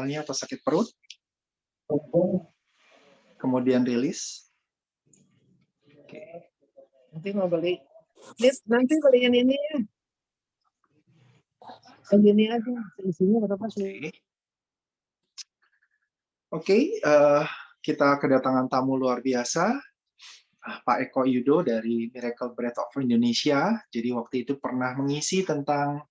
awalnya atau sakit perut, kemudian rilis. Oke. Nanti mau beli. Nanti beliin ini ya. Yang ini aja. Isinya berapa sih? Oke, kita kedatangan tamu luar biasa, Pak Eko Yudo dari Miracle Bread of Indonesia. Jadi waktu itu pernah mengisi tentang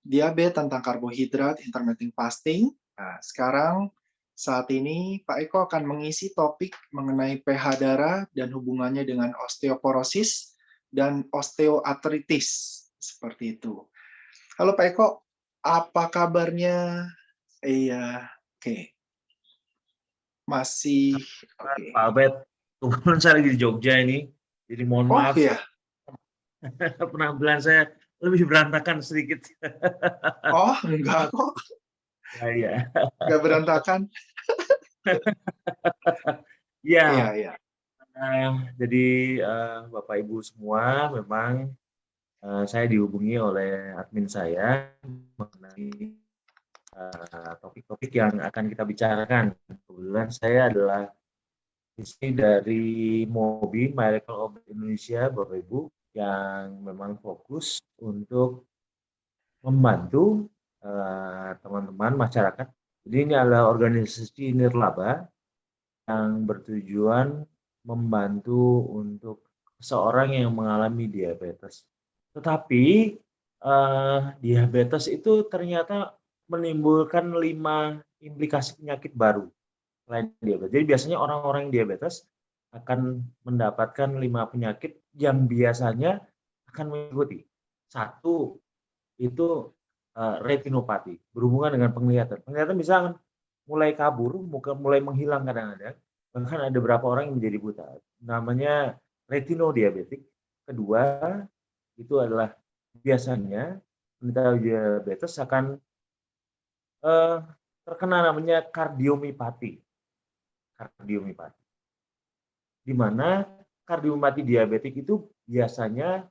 diabetes, tentang karbohidrat, intermittent fasting. Nah, sekarang saat ini Pak Eko akan mengisi topik mengenai pH darah dan hubungannya dengan osteoporosis dan osteoartritis. Seperti itu. Halo Pak Eko, apa kabarnya? Iya, oke. Masih oke. Pak Abed, kebetulan saya lagi di Jogja ini, jadi mohon maaf. Iya. Penampilan saya lebih berantakan sedikit. Oh, enggak kok. Iya. Enggak berantakan. Iya. Iya. Jadi Bapak Ibu semua, memang saya dihubungi oleh admin saya mengenai topik-topik yang akan kita bicarakan. Kebetulan saya adalah istri dari MOBI, Miracle of Indonesia, Bapak Ibu, yang memang fokus untuk membantu teman-teman masyarakat. Jadi ini adalah organisasi nirlaba yang bertujuan membantu untuk seseorang yang mengalami diabetes. Tetapi diabetes itu ternyata menimbulkan 5 implikasi penyakit baru selain diabetes. Jadi biasanya orang-orang yang diabetes akan mendapatkan 5 penyakit yang biasanya akan mengikuti. 1 itu retinopati, berhubungan dengan penglihatan. Penglihatan bisa mulai kabur, mulai menghilang kadang-kadang. Bahkan ada beberapa orang yang menjadi buta. Namanya retinodiabetik. Kedua, itu adalah biasanya penderita diabetes akan terkena namanya kardiomiopati. Di mana kardiomiopati diabetik itu biasanya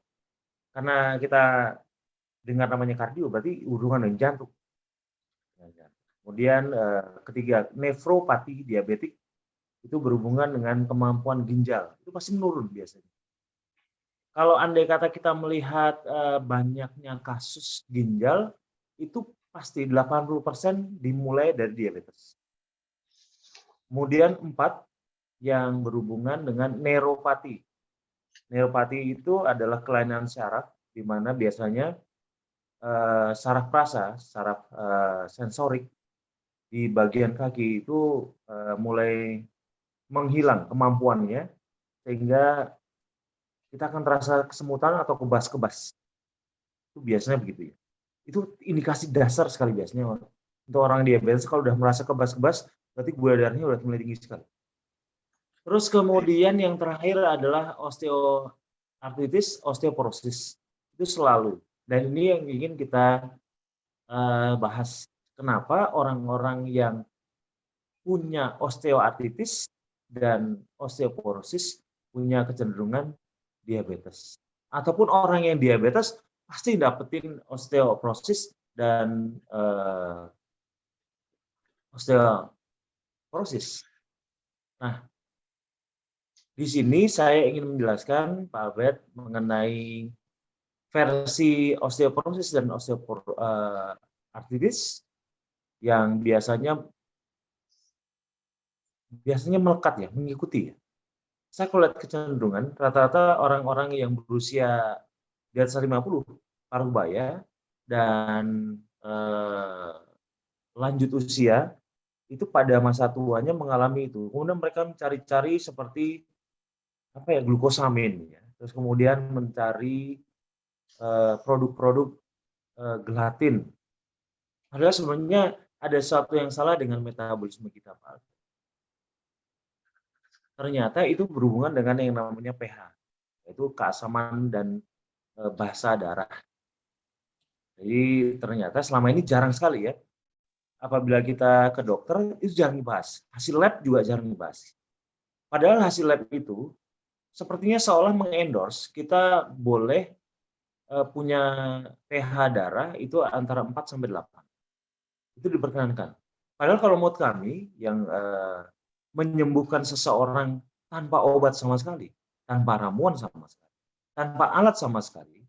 karena kita dengar namanya kardio berarti hubungan dengan jantung. Kemudian ketiga, nefropati diabetik itu berhubungan dengan kemampuan ginjal. Itu pasti menurun biasanya. Kalau andai kata kita melihat banyaknya kasus ginjal, itu pasti 80% dimulai dari diabetes. Kemudian 4 yang berhubungan dengan neuropati. Neuropati itu adalah kelainan syaraf, di mana biasanya saraf perasa, saraf sensorik di bagian kaki itu mulai menghilang kemampuannya, sehingga kita akan terasa kesemutan atau kebas-kebas. Itu biasanya begitu ya. Itu indikasi dasar sekali biasanya untuk orang diabetes. Kalau udah merasa kebas-kebas, berarti gula darahnya udah mulai tinggi sekali. Terus kemudian yang terakhir adalah osteoartritis, osteoporosis. Itu selalu. Dan ini yang ingin kita bahas. Kenapa orang-orang yang punya osteoartritis dan osteoporosis punya kecenderungan diabetes. Ataupun orang yang diabetes pasti dapetin osteoporosis dan osteoporosis. Nah, di sini saya ingin menjelaskan Pak Abed mengenai versi osteoporosis dan osteoartritis yang biasanya melekat ya, mengikuti ya. Saya kalau lihat kecenderungan rata-rata orang-orang yang berusia di atas 50 paruh baya dan lanjut usia itu pada masa tuanya mengalami itu. Kemudian mereka mencari-cari seperti glukosamin ya. Terus kemudian mencari produk-produk gelatin. Padahal sebenarnya ada sesuatu yang salah dengan metabolisme kita, Pak. Ternyata itu berhubungan dengan yang namanya pH, yaitu keasaman dan basa darah. Jadi ternyata selama ini jarang sekali ya. Apabila kita ke dokter itu jarang dibahas. Hasil lab juga jarang dibahas. Padahal hasil lab itu sepertinya seolah mengendorse kita boleh punya pH darah itu antara 4 sampai 8. Itu diperkenankan. Padahal kalau menurut kami yang menyembuhkan seseorang tanpa obat sama sekali, tanpa ramuan sama sekali, tanpa alat sama sekali.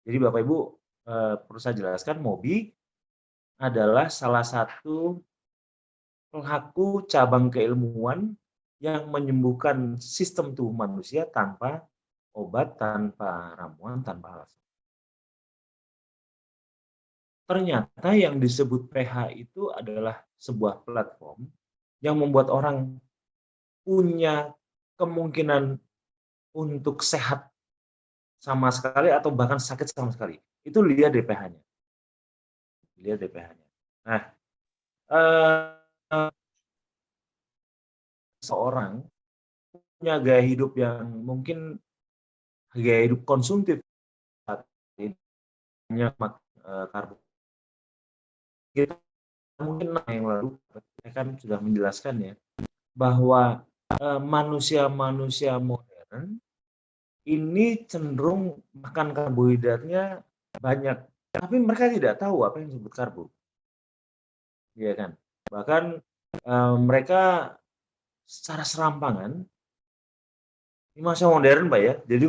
Jadi Bapak Ibu perlu saya jelaskan, MOBI adalah salah satu pelaku cabang keilmuan yang menyembuhkan sistem tubuh manusia tanpa obat, tanpa ramuan, tanpa alat. Ternyata yang disebut PH itu adalah sebuah platform yang membuat orang punya kemungkinan untuk sehat sama sekali atau bahkan sakit sama sekali. Itu lihat DPH-nya. Lihat DPH-nya. Nah, seorang punya gaya hidup yang mungkin gaya hidup konsumtif saat ini, banyak karbohidrat. Kita mungkin yang lalu saya kan sudah menjelaskan ya bahwa manusia-manusia modern ini cenderung makan karbohidratnya banyak, tapi mereka tidak tahu apa yang disebut karbo, ya kan? Bahkan mereka secara serampangan, ini manusia modern, Pak ya. Jadi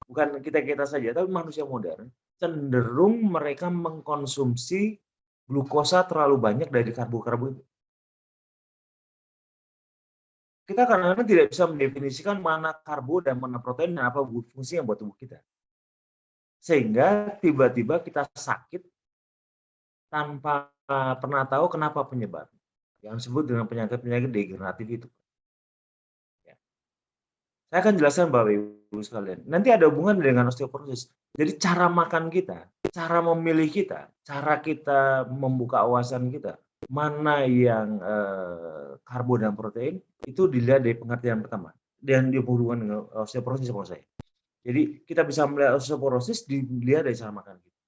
bukan kita saja, tapi manusia modern cenderung mereka mengkonsumsi glukosa terlalu banyak dari karbo-karbo itu. Kita kadang-kadang tidak bisa mendefinisikan mana karbo dan mana protein dan apa fungsinya buat tubuh kita. Sehingga tiba-tiba kita sakit tanpa pernah tahu kenapa penyebabnya. Yang disebut dengan penyakit-penyakit degeneratif itu. Ya. Saya akan jelaskan Bapak Ibu sekalian. Nanti ada hubungan dengan osteoporosis. Jadi cara makan kita, cara memilih kita, cara kita membuka wawasan kita, mana yang karbo dan protein, itu dilihat dari pengertian pertama. Dan dihubungkan dengan osteoporosis sama saya. Jadi kita bisa melihat osteoporosis dilihat dari cara makan kita.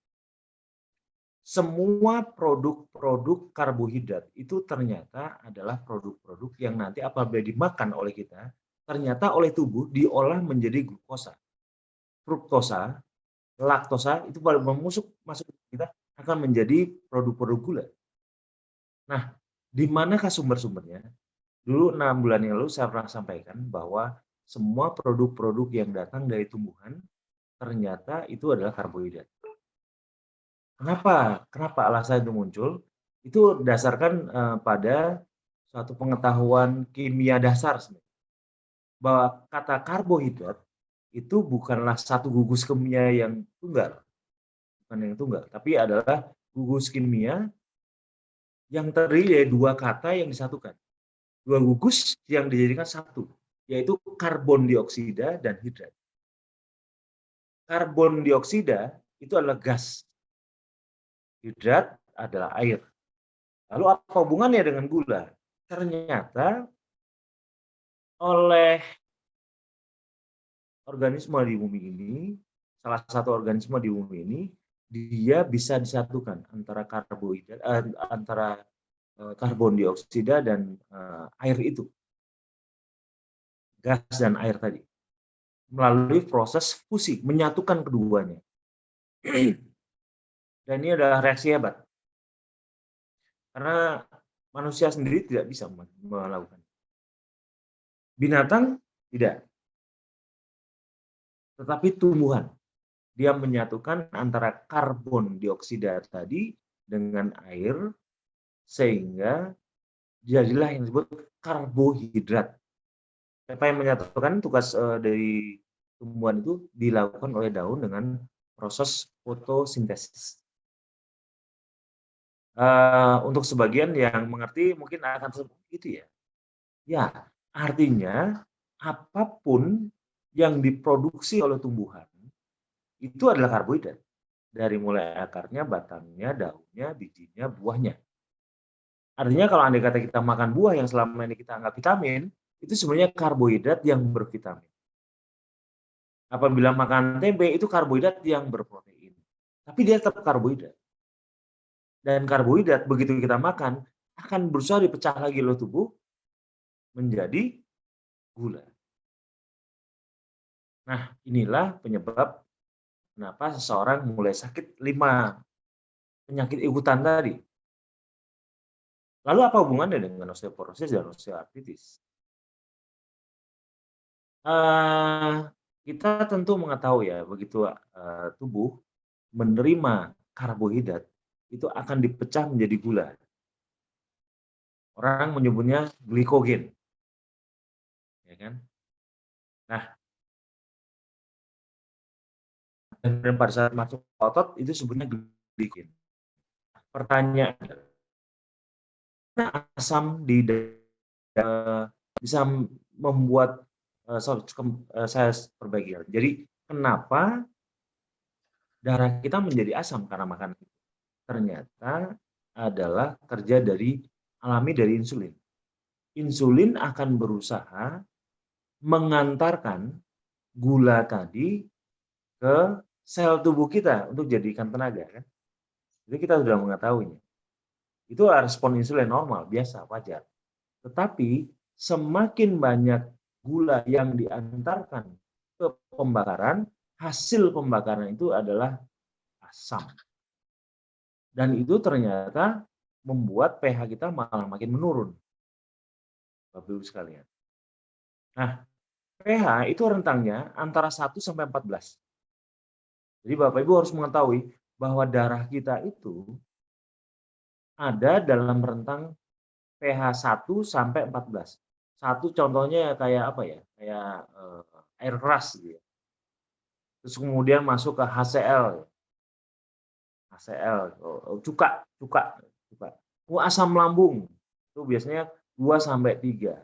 Semua produk-produk karbohidrat itu ternyata adalah produk-produk yang nanti apabila dimakan oleh kita, ternyata oleh tubuh diolah menjadi glukosa, fruktosa, laktosa, itu pada masuk ke kita akan menjadi produk-produk gula. Nah, di manakah sumber-sumbernya? Dulu 6 bulan yang lalu saya pernah sampaikan bahwa semua produk-produk yang datang dari tumbuhan ternyata itu adalah karbohidrat. Kenapa alasan itu muncul? Itu dasarkan pada suatu pengetahuan kimia dasar sebenarnya. Bahwa kata karbohidrat itu bukanlah satu gugus kimia yang tunggal. Bukan yang tunggal, tapi adalah gugus kimia yang terdiri dari dua kata yang disatukan. Dua gugus yang dijadikan satu, yaitu karbon dioksida dan hidrat. Karbon dioksida itu adalah gas. Hidrat adalah air. Lalu apa hubungannya dengan gula? Ternyata oleh organisme di bumi ini, salah satu organisme di bumi ini, dia bisa disatukan antara karbohidrat, antara karbon dioksida dan air itu, gas dan air tadi, melalui proses fusi, menyatukan keduanya. Dan ini adalah reaksi hebat. Karena manusia sendiri tidak bisa melakukan. Binatang tidak. Tetapi tumbuhan, dia menyatukan antara karbon dioksida tadi dengan air, sehingga jadilah yang disebut karbohidrat. Apa yang menyatukan tugas dari tumbuhan itu dilakukan oleh daun dengan proses fotosintesis. Untuk sebagian yang mengerti mungkin akan seperti itu ya. Ya, artinya apapun yang diproduksi oleh tumbuhan itu adalah karbohidrat. Dari mulai akarnya, batangnya, daunnya, bijinya, buahnya. Artinya kalau andai kata kita makan buah yang selama ini kita anggap vitamin, itu sebenarnya karbohidrat yang bervitamin. Apabila makan tempe, itu karbohidrat yang berprotein. Tapi dia tetap karbohidrat. Dan karbohidrat begitu kita makan akan berusaha dipecah lagi oleh tubuh menjadi gula. Nah, inilah penyebab kenapa seseorang mulai sakit 5 penyakit ikutan tadi. Lalu apa hubungannya dengan osteoporosis dan osteoartritis? Kita tentu mengetahui ya, begitu tubuh menerima karbohidrat, itu akan dipecah menjadi gula. Orang menyebutnya glikogen, ya kan? Nah, dan pada saat masuk ke otot itu sebutnya glikogen. Pertanyaan, kenapa asam di bisa membuat saya perbaiki. Jadi kenapa darah kita menjadi asam karena makan? Ternyata adalah kerja alami dari insulin. Insulin akan berusaha mengantarkan gula tadi ke sel tubuh kita untuk jadikan tenaga, kan? Jadi kita sudah mengetahuinya. Itu respon insulin normal, biasa, wajar. Tetapi semakin banyak gula yang diantarkan ke pembakaran, hasil pembakaran itu adalah asam. Dan itu ternyata membuat pH kita malah makin menurun. Bapak Ibu sekalian. Nah, pH itu rentangnya antara 1 sampai 14. Jadi Bapak Ibu harus mengetahui bahwa darah kita itu ada dalam rentang pH 1 sampai 14. Satu contohnya kayak apa ya? Kayak air keras gitu ya. Terus kemudian masuk ke HCl. Cuka. Asam lambung itu biasanya 2 sampai 3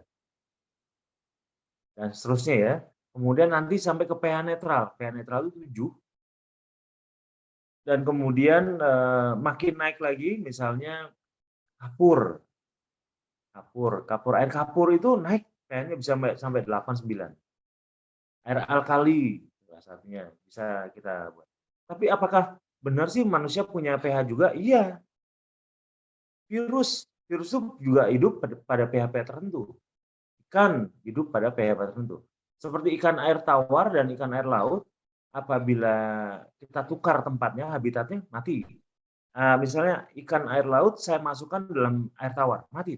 dan seterusnya ya. Kemudian nanti sampai ke pH netral. pH netral itu 7. Dan kemudian makin naik lagi misalnya kapur. Air kapur itu naik pH-nya bisa sampai 8 9. Air alkali salah satunya bisa kita buat. Tapi apakah benar sih manusia punya pH juga? Iya. Virus itu juga hidup pada pH tertentu. Ikan hidup pada pH tertentu. Seperti ikan air tawar dan ikan air laut, apabila kita tukar tempatnya, habitatnya, mati. Misalnya ikan air laut saya masukkan dalam air tawar, mati.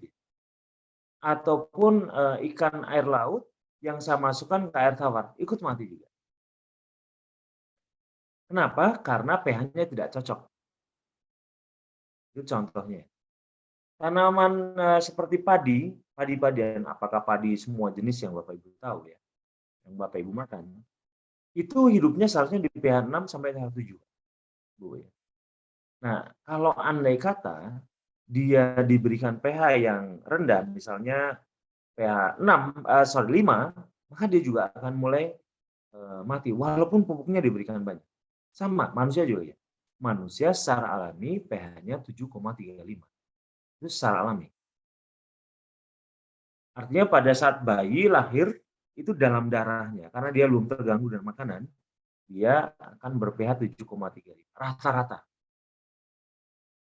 Ataupun ikan air laut yang saya masukkan ke air tawar, ikut mati juga. Kenapa? Karena pH-nya tidak cocok. Itu contohnya. Tanaman seperti padi-padian, apakah padi semua jenis yang Bapak Ibu tahu ya, yang Bapak Ibu makan, itu hidupnya seharusnya di pH 6 sampai pH 7. Bu, ya. Nah, kalau andai kata dia diberikan pH yang rendah, misalnya pH 5, maka dia juga akan mulai mati, walaupun pupuknya diberikan banyak. Sama, manusia juga ya. Manusia secara alami pH-nya 7,35. Itu secara alami. Artinya pada saat bayi lahir, itu dalam darahnya, karena dia belum terganggu dengan makanan, dia akan ber-pH 7,35. Rata-rata.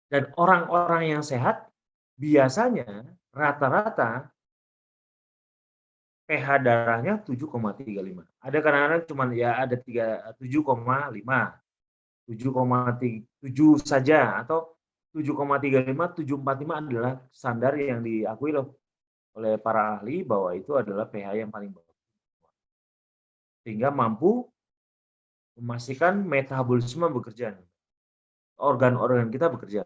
Dan orang-orang yang sehat, biasanya rata-rata pH darahnya 7,35. Ada kadang-kadang cuma ya ada 7,5, 7,7 saja, atau 7,35, 7,45 adalah standar yang diakui oleh para ahli bahwa itu adalah pH yang paling bagus. Sehingga mampu memastikan metabolisme bekerja, organ-organ kita bekerja.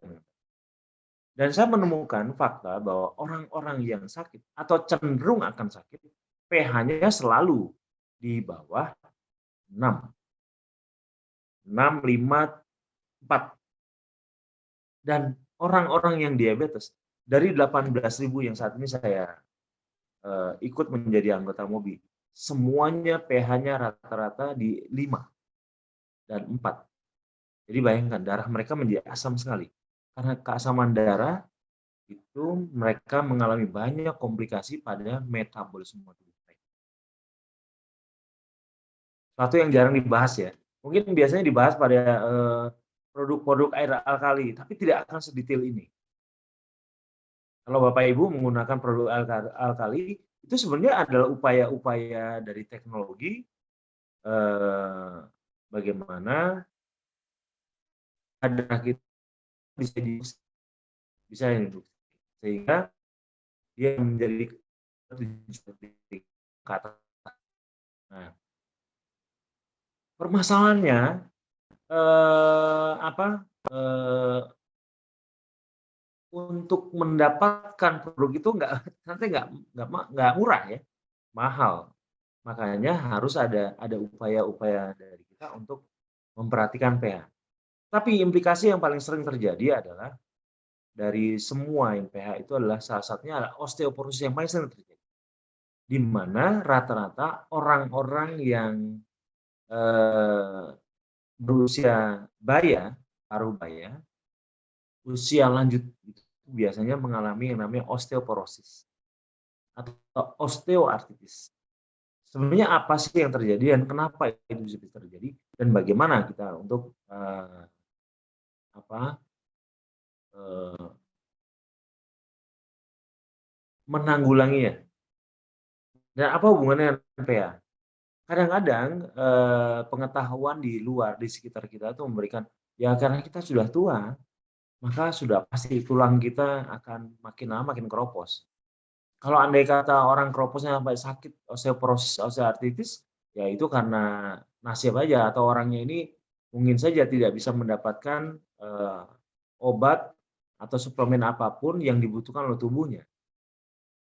Dan saya menemukan fakta bahwa orang-orang yang sakit atau cenderung akan sakit, pH-nya selalu di bawah 6. 6, 5, 4. Dan orang-orang yang diabetes, dari 18.000 yang saat ini saya ikut menjadi anggota MOBI, semuanya pH-nya rata-rata di 5 dan 4. Jadi bayangkan darah mereka menjadi asam sekali. Karena keasaman darah itu mereka mengalami banyak komplikasi pada metabolisme tubuh mereka. Satu yang jarang dibahas ya. Mungkin biasanya dibahas pada produk-produk air alkali, tapi tidak akan sedetail ini. Kalau Bapak Ibu menggunakan produk alkali, itu sebenarnya adalah upaya-upaya dari teknologi bagaimana darah kita bisa induksi. sehingga dia menjadi 7 detik ke atas. Nah, permasalahannya untuk mendapatkan produk itu nanti nggak murah ya, mahal. Makanya harus ada upaya-upaya dari kita untuk memperhatikan pH. Tapi implikasi yang paling sering terjadi adalah dari semua yang pH itu adalah salah satunya adalah osteoporosis yang paling sering terjadi. Di mana rata-rata orang-orang yang berusia paruh baya, usia lanjut itu biasanya mengalami yang namanya osteoporosis atau osteoartritis. Sebenarnya apa sih yang terjadi dan kenapa itu bisa terjadi dan bagaimana kita untuk menanggulanginya dan apa hubungannya dengan pH? Kadang-kadang pengetahuan di luar di sekitar kita itu memberikan ya karena kita sudah tua maka sudah pasti tulang kita akan makin lama makin keropos. Kalau andai kata orang keroposnya sampai sakit osteoporosis, osteoartritis, ya itu karena nasib aja atau orangnya ini mungkin saja tidak bisa mendapatkan obat atau suplemen apapun yang dibutuhkan oleh tubuhnya.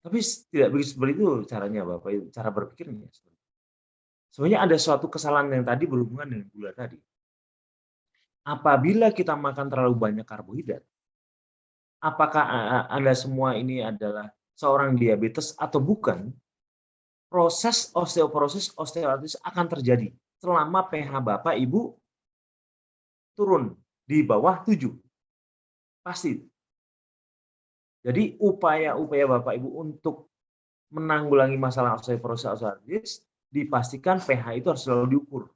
Tapi tidak begitu seperti itu caranya Bapak Ibu, cara berpikirnya. Sebenarnya ada suatu kesalahan yang tadi berhubungan dengan gula tadi. Apabila kita makan terlalu banyak karbohidrat, apakah Anda semua ini adalah seorang diabetes atau bukan? Proses osteoporosis, osteoartritis akan terjadi selama pH Bapak Ibu turun di bawah 7. Pasti. Jadi upaya-upaya Bapak Ibu untuk menanggulangi masalah osteoporosis, osteoartritis dipastikan pH itu harus selalu diukur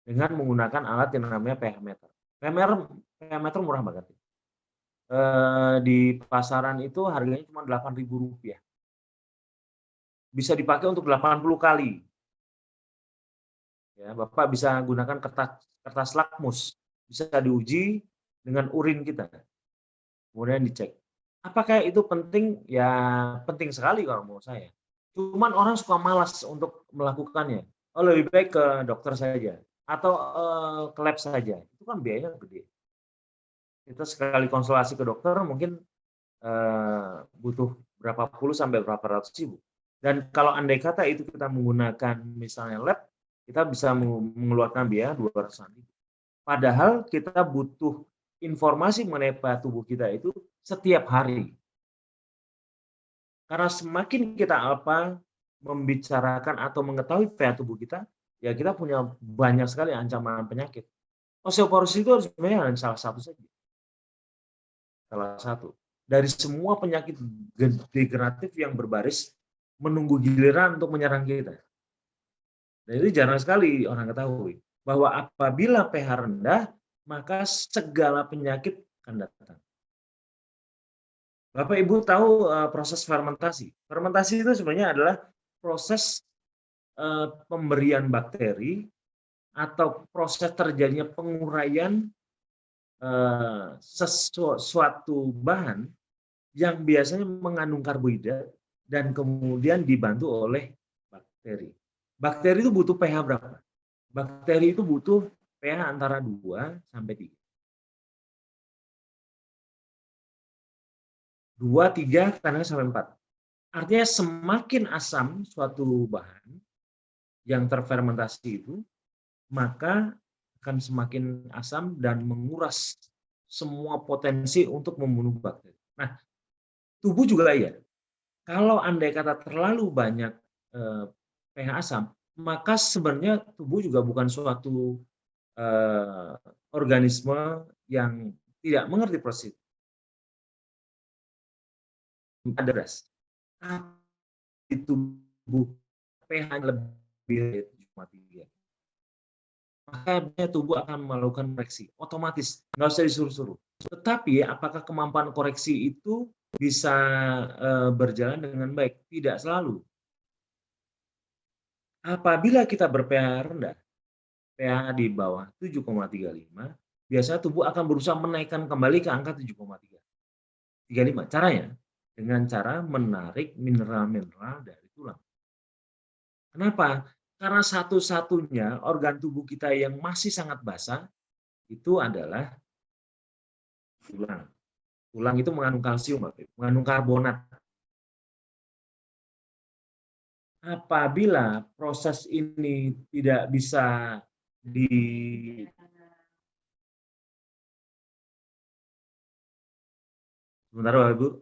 dengan menggunakan alat yang namanya pH meter. pH meter murah banget. Di pasaran itu harganya cuma Rp8.000. Bisa dipakai untuk 80 kali. Ya, Bapak bisa gunakan kertas lakmus, bisa diuji dengan urin kita. Kemudian dicek. Apakah itu penting? Ya penting sekali kalau menurut saya. Cuman orang suka malas untuk melakukannya. Oh, lebih baik ke dokter saja atau ke lab saja. Itu kan biayanya gede. Kita sekali konsultasi ke dokter mungkin butuh berapa puluh sampai berapa ratus ribu. Dan kalau andai kata itu kita menggunakan misalnya lab, kita bisa mengeluarkan biaya 200-an ribu. Padahal kita butuh informasi mengenai pH tubuh kita itu setiap hari. Karena semakin kita membicarakan atau mengetahui pH tubuh kita, ya kita punya banyak sekali ancaman penyakit. Osteoporosis itu sebenarnya salah satu saja. Salah satu. Dari semua penyakit degeneratif yang berbaris menunggu giliran untuk menyerang kita. Dan itu jarang sekali orang ketahui. Bahwa apabila pH rendah, maka segala penyakit akan datang. Bapak Ibu tahu proses fermentasi. Fermentasi itu sebenarnya adalah proses pemberian bakteri atau proses terjadinya penguraian sesuatu bahan yang biasanya mengandung karbohidrat dan kemudian dibantu oleh bakteri. Bakteri itu butuh pH berapa? Bakteri itu butuh pH antara 2 sampai 3. 2, 3, kadang sampai 4. Artinya semakin asam suatu bahan yang terfermentasi itu, maka akan semakin asam dan menguras semua potensi untuk membunuh bakteri. Nah, tubuh juga ya. Kalau andai kata terlalu banyak pH asam, maka sebenarnya tubuh juga bukan suatu organisme yang tidak mengerti proses ada beras. Di tubuh pH lebih dari 7,3. Maka tubuh akan melakukan koreksi otomatis, nggak usah disuruh-suruh. Tetapi apakah kemampuan koreksi itu bisa berjalan dengan baik? Tidak selalu. Apabila kita ber-pH rendah, pH di bawah 7,35, biasanya tubuh akan berusaha menaikkan kembali ke angka 7,3. 35. Caranya dengan cara menarik mineral-mineral dari tulang. Kenapa? Karena satu-satunya organ tubuh kita yang masih sangat basah itu adalah tulang. Tulang itu mengandung kalsium, Bapak Ibu, mengandung karbonat. Apabila proses ini tidak bisa di sebentar Bapak Ibu.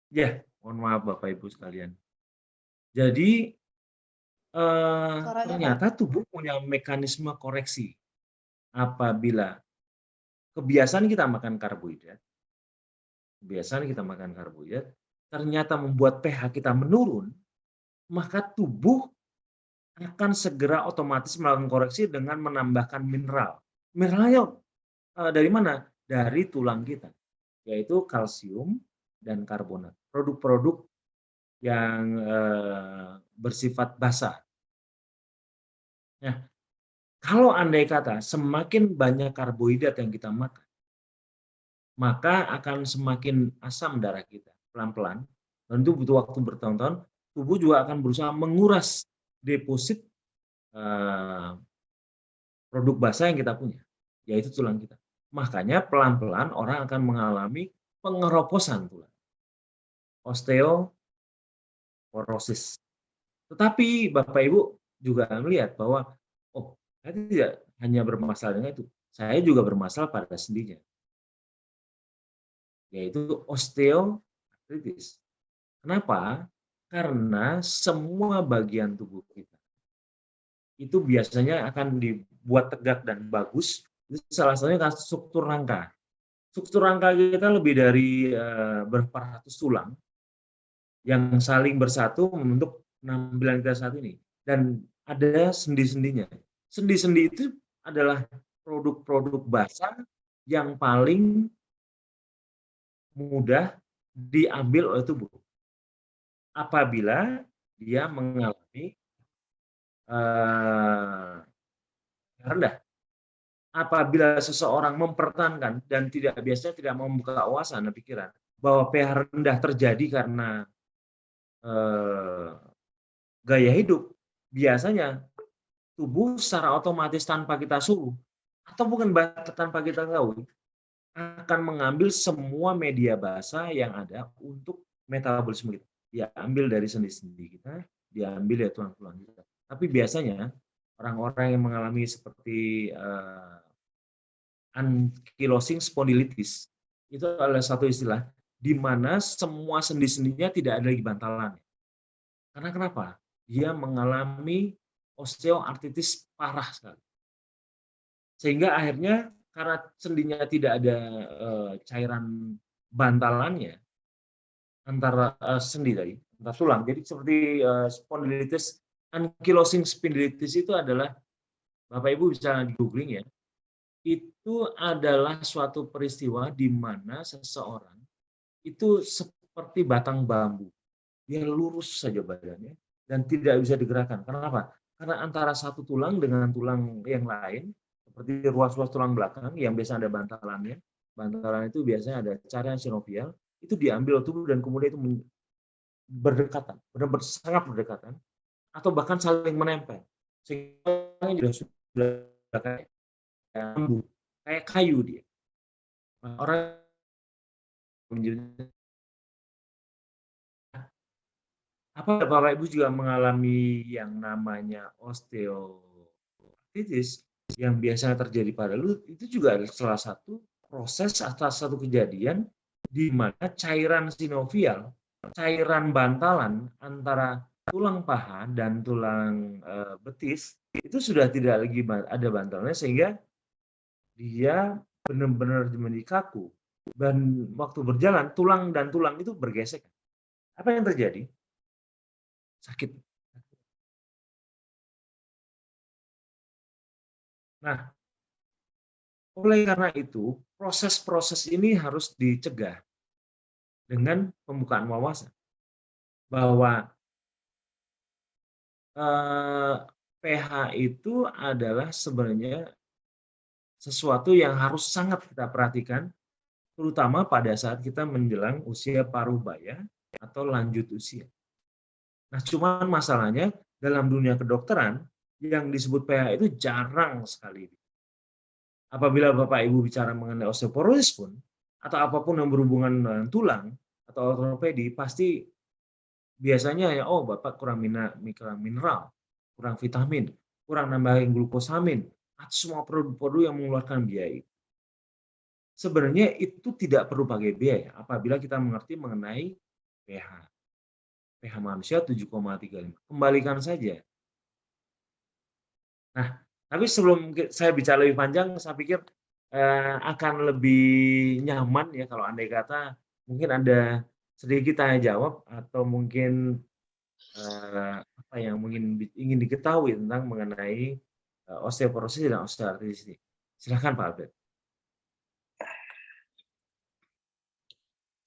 Ya, mohon maaf Bapak Ibu sekalian. Jadi ternyata tubuh punya mekanisme koreksi. Apabila kebiasaan kita makan karbohidrat, ternyata membuat pH kita menurun, maka tubuh akan segera otomatis melakukan koreksi dengan menambahkan mineral. Mineralnya dari mana? Dari tulang kita, yaitu kalsium dan karbonat. Produk-produk yang bersifat basah. Nah, kalau andai kata semakin banyak karbohidrat yang kita makan, maka akan semakin asam darah kita pelan-pelan. Tentu butuh waktu bertahun-tahun. Tubuh juga akan berusaha menguras deposit produk basah yang kita punya, yaitu tulang kita. Makanya pelan-pelan orang akan mengalami pengeroposan tulang, osteoporosis. Tetapi Bapak Ibu juga melihat bahwa, oh, saya tidak hanya bermasalah dengan itu, saya juga bermasalah pada sendinya, yaitu osteoartritis. Kenapa? Karena semua bagian tubuh kita itu biasanya akan dibuat tegak dan bagus. Itu salah satunya struktur rangka. Struktur rangka kita lebih dari berapa ratus tulang yang saling bersatu membentuk penampilan kita saat ini. Dan ada sendi-sendinya. Sendi-sendi itu adalah produk-produk basah yang paling mudah diambil oleh tubuh apabila dia mengalami rendah. Apabila seseorang mempertahankan dan biasanya tidak membuka wawasan dan pikiran bahwa pH rendah terjadi karena gaya hidup, biasanya tubuh secara otomatis tanpa kita suruh atau bukan tanpa kita tahu akan mengambil semua media basah yang ada untuk metabolisme kita. Diambil dari sendi-sendi kita, diambil dari tulang-tulang kita. Tapi biasanya orang-orang yang mengalami seperti ankylosing spondylitis itu adalah satu istilah di mana semua sendi-sendinya tidak ada lagi bantalannya. Karena kenapa? Dia mengalami osteoartritis parah sekali. Sehingga akhirnya karena sendinya tidak ada cairan bantalannya antara sendi tadi, antara tulang. Jadi seperti spondylitis, ankylosing spondylitis itu adalah, Bapak Ibu bisa di googling ya, itu adalah suatu peristiwa di mana seseorang itu seperti batang bambu. Dia lurus saja badannya dan tidak bisa digerakkan. Kenapa? Karena antara satu tulang dengan tulang yang lain, seperti ruas-ruas tulang belakang yang biasa ada bantalannya, bantalan itu biasanya ada cairan sinovial, itu diambil tubuh dan kemudian itu berdekatan, benar-benar sangat berdekatan, atau bahkan saling menempel. Sehingga sudah kayak bambu, kayak kayu dia. Orang apa Bapak Ibu juga mengalami yang namanya osteoartritis yang biasanya terjadi pada lutut, itu juga adalah salah satu proses atau satu kejadian di mana cairan sinovial, cairan bantalan antara tulang paha dan tulang betis itu sudah tidak lagi ada bantalannya sehingga dia benar-benar menjadi kaku dan waktu berjalan tulang dan tulang itu bergesek. Apa yang terjadi? Sakit. Nah, oleh karena itu, proses-proses ini harus dicegah dengan pembukaan wawasan bahwa pH itu adalah sebenarnya sesuatu yang harus sangat kita perhatikan, terutama pada saat kita menjelang usia parubaya atau lanjut usia. Nah, cuman masalahnya dalam dunia kedokteran yang disebut pH itu jarang sekali. Apabila Bapak Ibu bicara mengenai osteoporosis pun, atau apapun yang berhubungan dengan tulang atau ortopedi, pasti biasanya ya, oh Bapak kurang mineral, kurang vitamin, kurang nambahin glukosamin, atau semua produk-produk yang mengeluarkan biaya. Sebenarnya itu tidak perlu pakai biaya apabila kita mengerti mengenai pH. pH manusia 7,35. Kembalikan saja. Nah, tapi sebelum saya bicara lebih panjang, saya pikir akan lebih nyaman ya kalau andai kata mungkin ada sedikit tanya jawab atau mungkin apa yang mungkin ingin diketahui tentang mengenai osteoporosis dan osteoartritis ini. Silakan Pak Albert.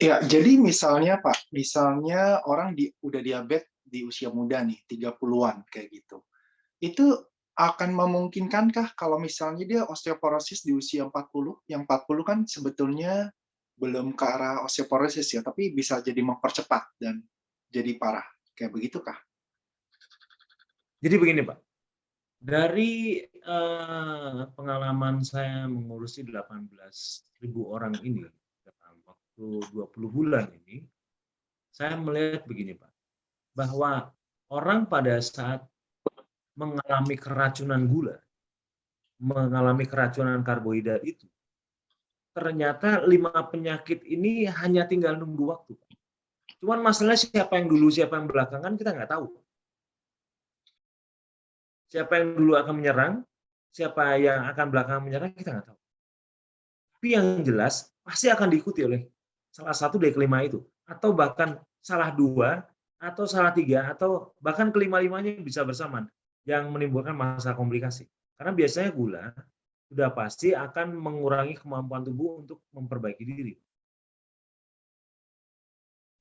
Ya, jadi misalnya Pak, misalnya orang udah diabetes di usia muda nih, 30-an kayak gitu. Itu akan memungkinkankah kalau misalnya dia osteoporosis di usia 40? Yang 40 kan sebetulnya belum ke arah osteoporosis ya, tapi bisa jadi mempercepat dan jadi parah. Kayak begitukah? Jadi begini Pak, dari pengalaman saya mengurusi 18.000 orang ini dalam waktu 20 bulan ini, saya melihat begini Pak, bahwa orang pada saat mengalami keracunan gula, mengalami keracunan karbohidrat itu, ternyata 5 penyakit ini hanya tinggal nunggu waktu. Cuman masalahnya siapa yang dulu, siapa yang belakangan kita nggak tahu. Siapa yang dulu akan menyerang, siapa yang akan belakangan menyerang, kita nggak tahu. Tapi yang jelas pasti akan diikuti oleh salah satu dari kelima itu, atau bahkan salah dua, atau salah tiga, atau bahkan kelima-limanya bisa bersamaan yang menimbulkan masalah komplikasi. Karena biasanya gula sudah pasti akan mengurangi kemampuan tubuh untuk memperbaiki diri.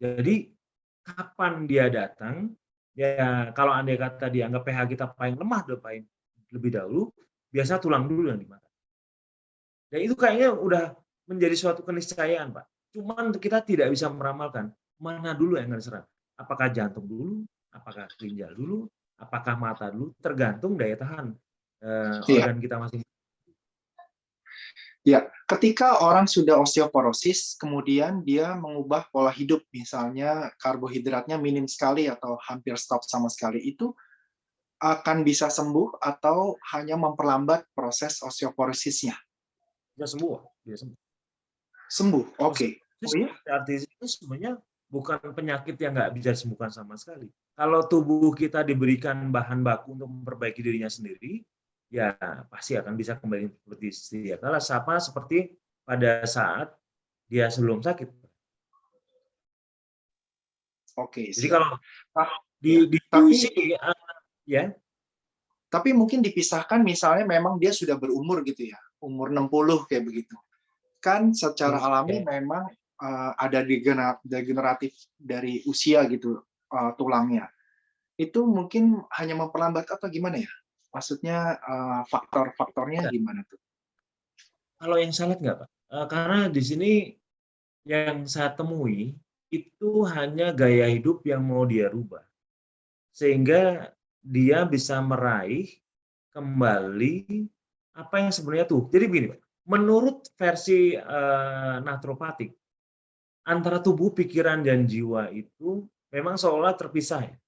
Jadi kapan dia datang, ya kalau andai kata dianggap pH kita paling lemah lebih dahulu, biasa tulang dulu yang dimakan. Dan itu kayaknya udah menjadi suatu keniscayaan, Pak. Cuman kita tidak bisa meramalkan mana dulu yang akan diserang. Apakah jantung dulu, apakah ginjal dulu, apakah mata dulu, tergantung daya tahan organ kita masing-masing. Ya, ketika orang sudah osteoporosis, kemudian dia mengubah pola hidup, misalnya karbohidratnya minim sekali atau hampir stop sama sekali, itu akan bisa sembuh atau hanya memperlambat proses osteoporosisnya? Bisa sembuh, bisa sembuh. Sembuh, oke. Artinya itu sebenarnya bukan penyakit yang nggak bisa disembuhkan sama sekali. Kalau tubuh kita diberikan bahan baku untuk memperbaiki dirinya sendiri, ya pasti akan bisa kembali seperti sedia kala, sama seperti pada saat dia sebelum sakit. Oke, Jadi siap. kalau ya. Tapi mungkin dipisahkan misalnya memang dia sudah berumur gitu ya, umur 60 kayak begitu. Kan secara alami memang ada degeneratif dari usia gitu tulangnya. Itu mungkin hanya memperlambat atau gimana ya? Maksudnya faktor-faktornya gimana tuh? Kalau yang saya lihat nggak, Pak. Karena di sini yang saya temui itu hanya gaya hidup yang mau dia rubah. Sehingga dia bisa meraih kembali apa yang sebenarnya tuh. Jadi begini, Pak. Menurut versi naturopatik, antara tubuh, pikiran, dan jiwa itu memang seolah terpisah ya.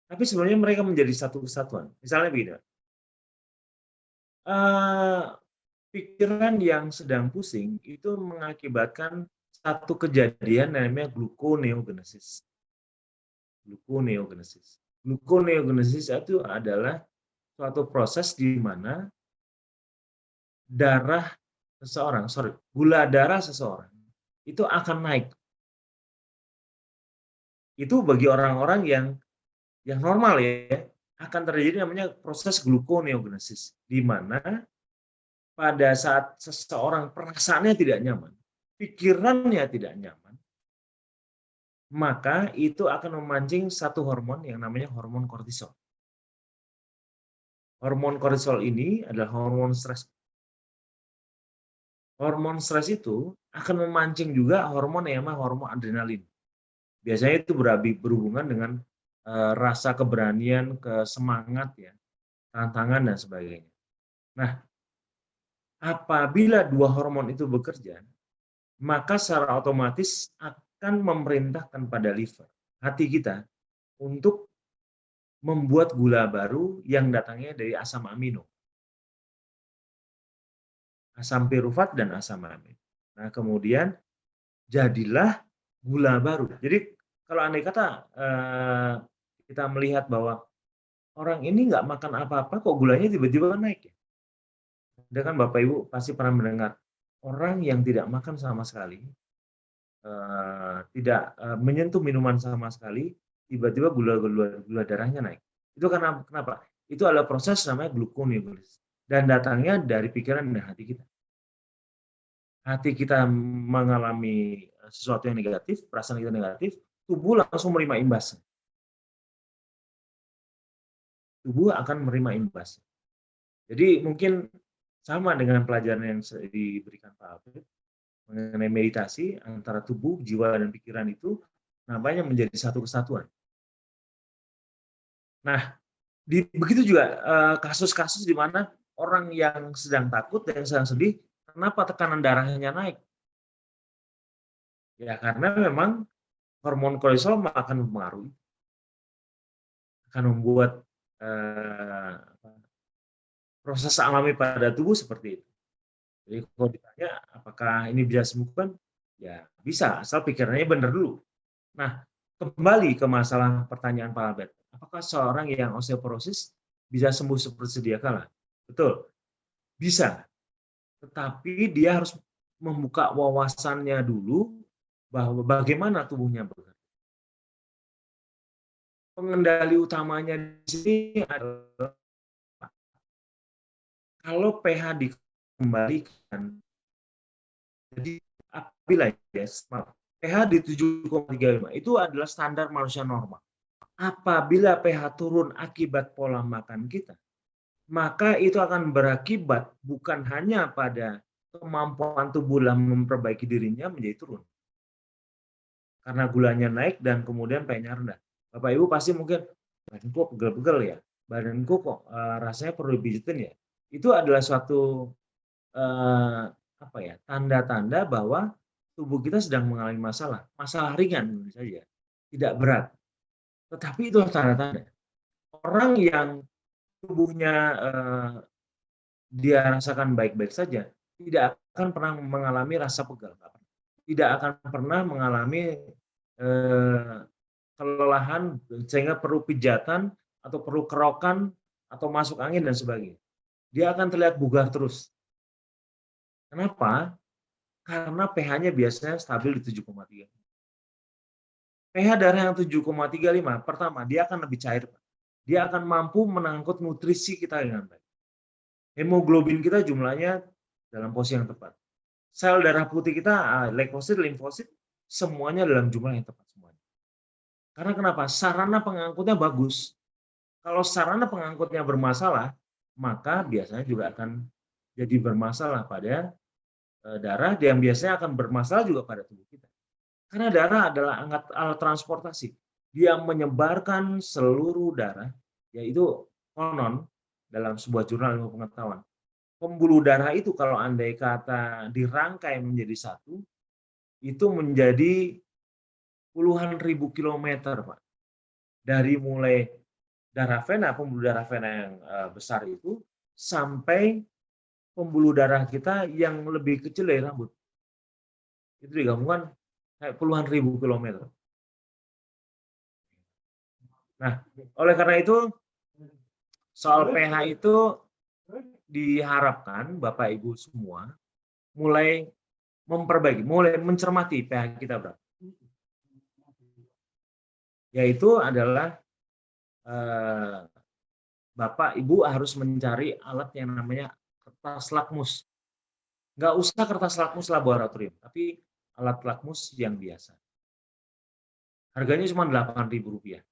Tapi sebenarnya mereka menjadi satu kesatuan. Misalnya begini, pikiran yang sedang pusing itu mengakibatkan satu kejadian namanya gluconeogenesis. Gluconeogenesis itu adalah suatu proses di mana gula darah seseorang itu akan naik. Itu bagi orang-orang yang normal ya, akan terjadi namanya proses gluconeogenesis, di mana pada saat seseorang perasaannya tidak nyaman, pikirannya tidak nyaman, maka itu akan memancing satu hormon yang namanya hormon kortisol. Hormon kortisol ini adalah hormon stres. Hormon stres itu akan memancing juga hormon yang namanya hormon adrenalin. Biasanya itu berhubungan dengan rasa keberanian, semangat ya, tantangan dan sebagainya. Nah, apabila dua hormon itu bekerja, maka secara otomatis akan memerintahkan pada liver, hati kita, untuk membuat gula baru yang datangnya dari asam amino. Asam pirufat dan asam amino. Nah, kemudian jadilah gula baru. Jadi kalau andai kata kita melihat bahwa orang ini nggak makan apa-apa, kok gulanya tiba-tiba naik ya? Kan Bapak Ibu pasti pernah mendengar orang yang tidak makan sama sekali, tidak menyentuh minuman sama sekali, tiba-tiba gula darahnya naik. Itu karena kenapa? Itu adalah proses namanya gluconeogenesis dan datangnya dari pikiran dan hati kita. Hati kita mengalami sesuatu yang negatif, perasaan kita negatif, tubuh langsung menerima imbasnya. Tubuh akan menerima imbasnya. Jadi mungkin sama dengan pelajaran yang diberikan Pak Alfred mengenai meditasi antara tubuh, jiwa, dan pikiran itu namanya menjadi satu kesatuan. Nah, begitu juga kasus-kasus di mana orang yang sedang takut dan sedang sedih, kenapa tekanan darahnya naik? Ya karena memang hormon kortisol akan mempengaruhi, akan membuat proses alami pada tubuh seperti itu. Jadi kalau ditanya apakah ini bisa sembuhkan, ya bisa, asal pikirannya benar dulu. Nah, kembali ke masalah pertanyaan Pak Albert, apakah seorang yang osteoporosis bisa sembuh seperti sedia kala? Betul, bisa. Tetapi dia harus membuka wawasannya dulu bahwa bagaimana tubuhnya bekerja. Pengendali utamanya di sini adalah kalau pH dikembalikan, jadi apabila ya, pH di 7,35 itu adalah standar manusia normal. Apabila pH turun akibat pola makan kita, maka itu akan berakibat bukan hanya pada kemampuan tubuh dalam memperbaiki dirinya menjadi turun. Karena gulanya naik dan kemudian pH-nya rendah. Bapak Ibu pasti mungkin, badanku kok pegel-pegel ya, badanku kok rasanya perlu dipijitin ya. Itu adalah suatu tanda-tanda bahwa tubuh kita sedang mengalami masalah ringan saja, tidak berat. Tetapi itu tanda-tanda. Orang yang tubuhnya dia rasakan baik-baik saja, tidak akan pernah mengalami rasa pegal, tidak akan pernah mengalami kelelahan sehingga perlu pijatan atau perlu kerokan atau masuk angin dan sebagainya. Dia akan terlihat bugar terus. Kenapa? Karena pH-nya biasanya stabil di 7,3. pH darah yang 7,35, pertama, dia akan lebih cair. Dia akan mampu mengangkut nutrisi kita dengan baik. Hemoglobin kita jumlahnya dalam posisi yang tepat. Sel darah putih kita, leukosit, limfosit, semuanya dalam jumlah yang tepat semuanya. Karena kenapa? Sarana pengangkutnya bagus. Kalau sarana pengangkutnya bermasalah, maka biasanya juga akan jadi bermasalah pada darah yang biasanya akan bermasalah juga pada tubuh kita. Karena darah adalah alat transportasi. Dia menyebarkan seluruh darah, yaitu konon dalam sebuah jurnal ilmu pengetahuan. Pembuluh darah itu kalau andai kata dirangkai menjadi satu, itu menjadi puluhan ribu kilometer, Pak. Dari mulai darah vena, pembuluh darah vena yang besar itu, sampai pembuluh darah kita yang lebih kecil dari rambut. Itu digabungkan kayak puluhan ribu kilometer. Nah, oleh karena itu, soal pH itu diharapkan Bapak Ibu semua mulai memperbaiki, mulai mencermati pH kita berapa. Yaitu adalah Bapak Ibu harus mencari alat yang namanya kertas lakmus. Nggak usah kertas lakmus laboratorium, tapi alat lakmus yang biasa. Harganya cuma Rp8.000.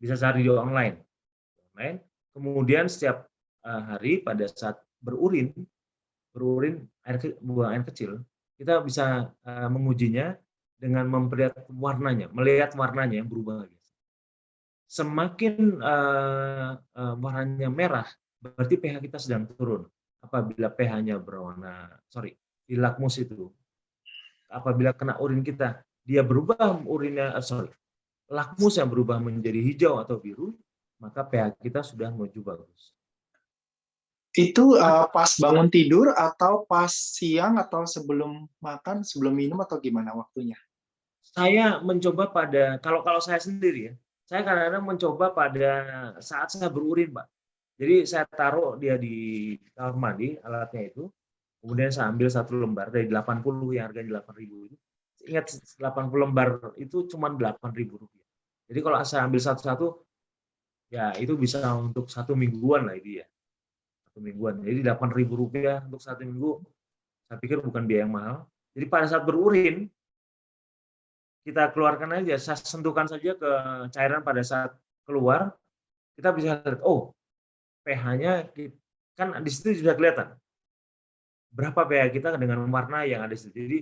Bisa cari di online. Kemudian setiap hari pada saat berurin buang air kecil, kita bisa mengujinya dengan melihat warnanya yang berubah. Semakin warnanya merah, berarti pH kita sedang turun. Apabila pH-nya di lakmus itu, apabila kena urin kita, dia berubah lakmus yang berubah menjadi hijau atau biru, maka pH kita sudah menuju bagus. Itu pas bangun tidur atau pas siang atau sebelum makan, sebelum minum atau gimana waktunya? Saya mencoba kalau saya sendiri ya, saya kadang-kadang mencoba pada saat saya berurin, Pak. Jadi saya taruh dia di kamar mandi, alatnya itu, kemudian saya ambil 1 lembar dari 80 yang harganya 8.000 itu. Ingat 80 lembar itu cuma 8.000 rupiah. Jadi kalau saya ambil satu-satu, ya itu bisa untuk 1 mingguan lah itu ya. 1 mingguan. Jadi 8.000 rupiah untuk 1 minggu, saya pikir bukan biaya yang mahal. Jadi pada saat berurin, kita keluarkan aja, saya sentuhkan saja ke cairan pada saat keluar, kita bisa lihat, oh pH-nya kan di situ sudah kelihatan berapa pH kita dengan warna yang ada di situ. Jadi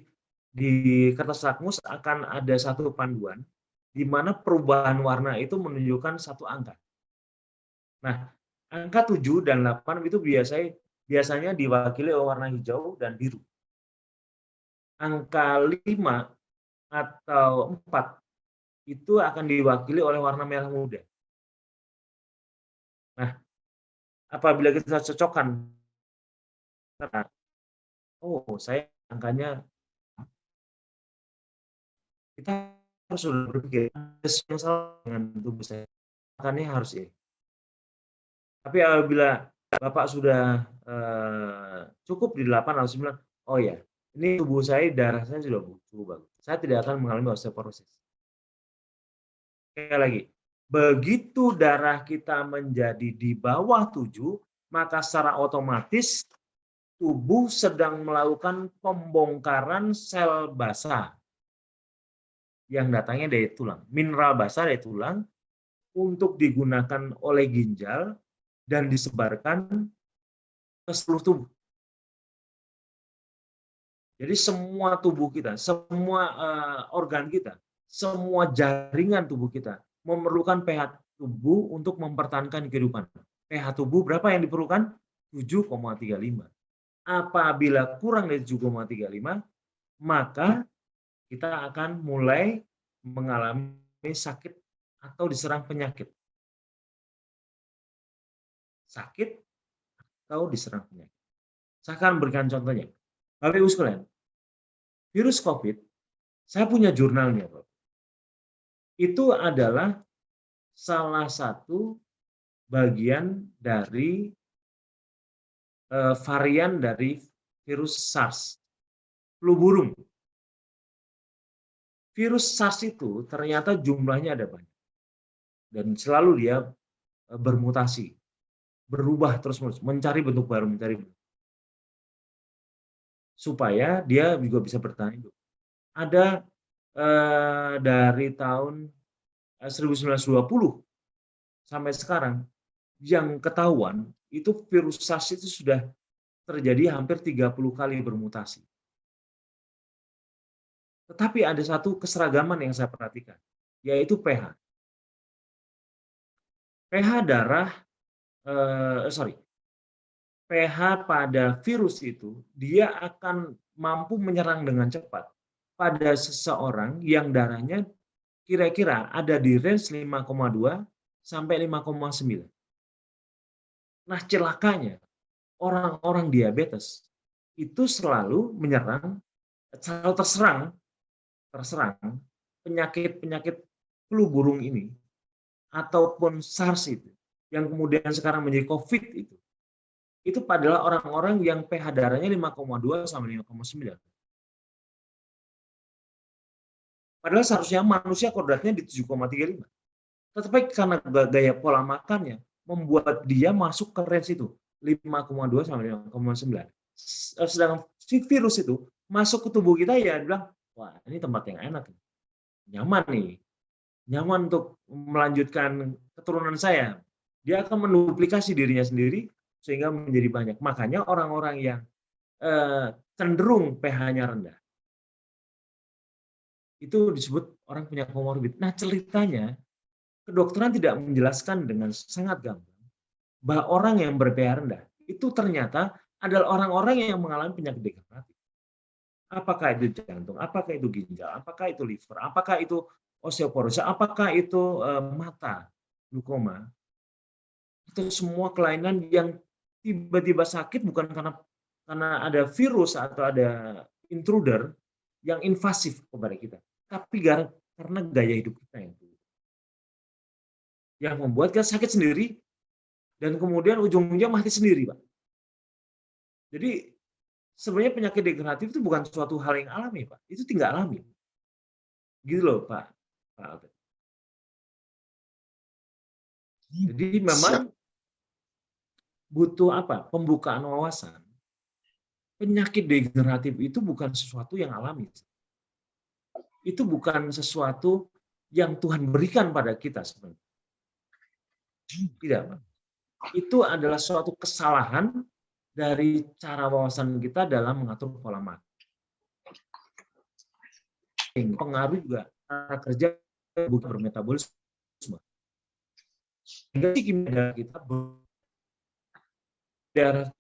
di kertas lakmus akan ada satu panduan di mana perubahan warna itu menunjukkan satu angka. Nah, angka 7 dan 8 itu biasanya diwakili oleh warna hijau dan biru. Angka 5 atau 4 itu akan diwakili oleh warna merah muda. Nah, apabila kita cocokkan, oh saya angkanya, kita harus sudah berpikir, ada yang salah dengan tubuh saya, makanya harus ini. Tapi apabila Bapak sudah cukup di 8 atau 9, oh ya, ini tubuh saya, darah saya sudah cukup bagus. Saya tidak akan mengalami osteoporosis. Sekali lagi, begitu darah kita menjadi di bawah 7, maka secara otomatis tubuh sedang melakukan pembongkaran sel basah yang datangnya dari tulang. Mineral basah dari tulang untuk digunakan oleh ginjal dan disebarkan ke seluruh tubuh. Jadi semua tubuh kita, semua organ kita, semua jaringan tubuh kita memerlukan pH tubuh untuk mempertahankan kehidupan. pH tubuh berapa yang diperlukan? 7,35. Apabila kurang dari 7,35, maka kita akan mulai mengalami sakit atau diserang penyakit. Sakit atau diserang penyakit. Saya akan berikan contohnya. Bapak Ibu sekalian, virus COVID, saya punya jurnalnya, Bapak. Itu adalah salah satu bagian dari varian dari virus SARS, flu burung. Virus SARS itu ternyata jumlahnya ada banyak. Dan selalu dia bermutasi, berubah terus-menerus, mencari bentuk baru, supaya dia juga bisa bertahan hidup. Ada dari tahun 1920 sampai sekarang yang ketahuan itu virus SARS itu sudah terjadi hampir 30 kali bermutasi. Tetapi ada satu keseragaman yang saya perhatikan, yaitu pH. pH pada virus itu dia akan mampu menyerang dengan cepat pada seseorang yang darahnya kira-kira ada di range 5,2 sampai 5,9. Nah, celakanya orang-orang diabetes itu selalu terserang penyakit flu burung ini ataupun SARS itu yang kemudian sekarang menjadi COVID itu adalah orang-orang yang pH darahnya 5,2 sampai 5,9. Padahal seharusnya manusia kodratnya di 7,35. Tetapi karena gaya pola makannya membuat dia masuk ke range itu 5,2 sampai 5,9. Sedangkan si virus itu masuk ke tubuh kita ya bilang, wah ini tempat yang enak, nyaman nih, nyaman untuk melanjutkan keturunan saya. Dia akan menduplikasi dirinya sendiri sehingga menjadi banyak. Makanya orang-orang yang cenderung pH-nya rendah itu disebut orang punya komorbid. Nah, ceritanya kedokteran tidak menjelaskan dengan sangat gamblang bahwa orang yang ber-pH rendah itu ternyata adalah orang-orang yang mengalami penyakit degeneratif. Apakah itu jantung, apakah itu ginjal, apakah itu liver, apakah itu osteoporosis, apakah itu mata, glaukoma, itu semua kelainan yang tiba-tiba sakit bukan karena ada virus atau ada intruder yang invasif kepada kita, tapi karena gaya hidup kita yang membuat kita sakit sendiri dan kemudian ujung-ujungnya mati sendiri, Pak. Jadi sebenarnya penyakit degeneratif itu bukan suatu hal yang alami, Pak. Itu tidak alami. Gitu loh, Pak. Albert. Jadi memang butuh apa? Pembukaan wawasan. Penyakit degeneratif itu bukan sesuatu yang alami. Itu bukan sesuatu yang Tuhan berikan pada kita sebenarnya. Tidak, Pak. Itu adalah suatu kesalahan dari cara wawasan kita dalam mengatur pola makan. Pengaruh juga cara kerja tubuh bermetabolisme. Sehingga kimia darah kita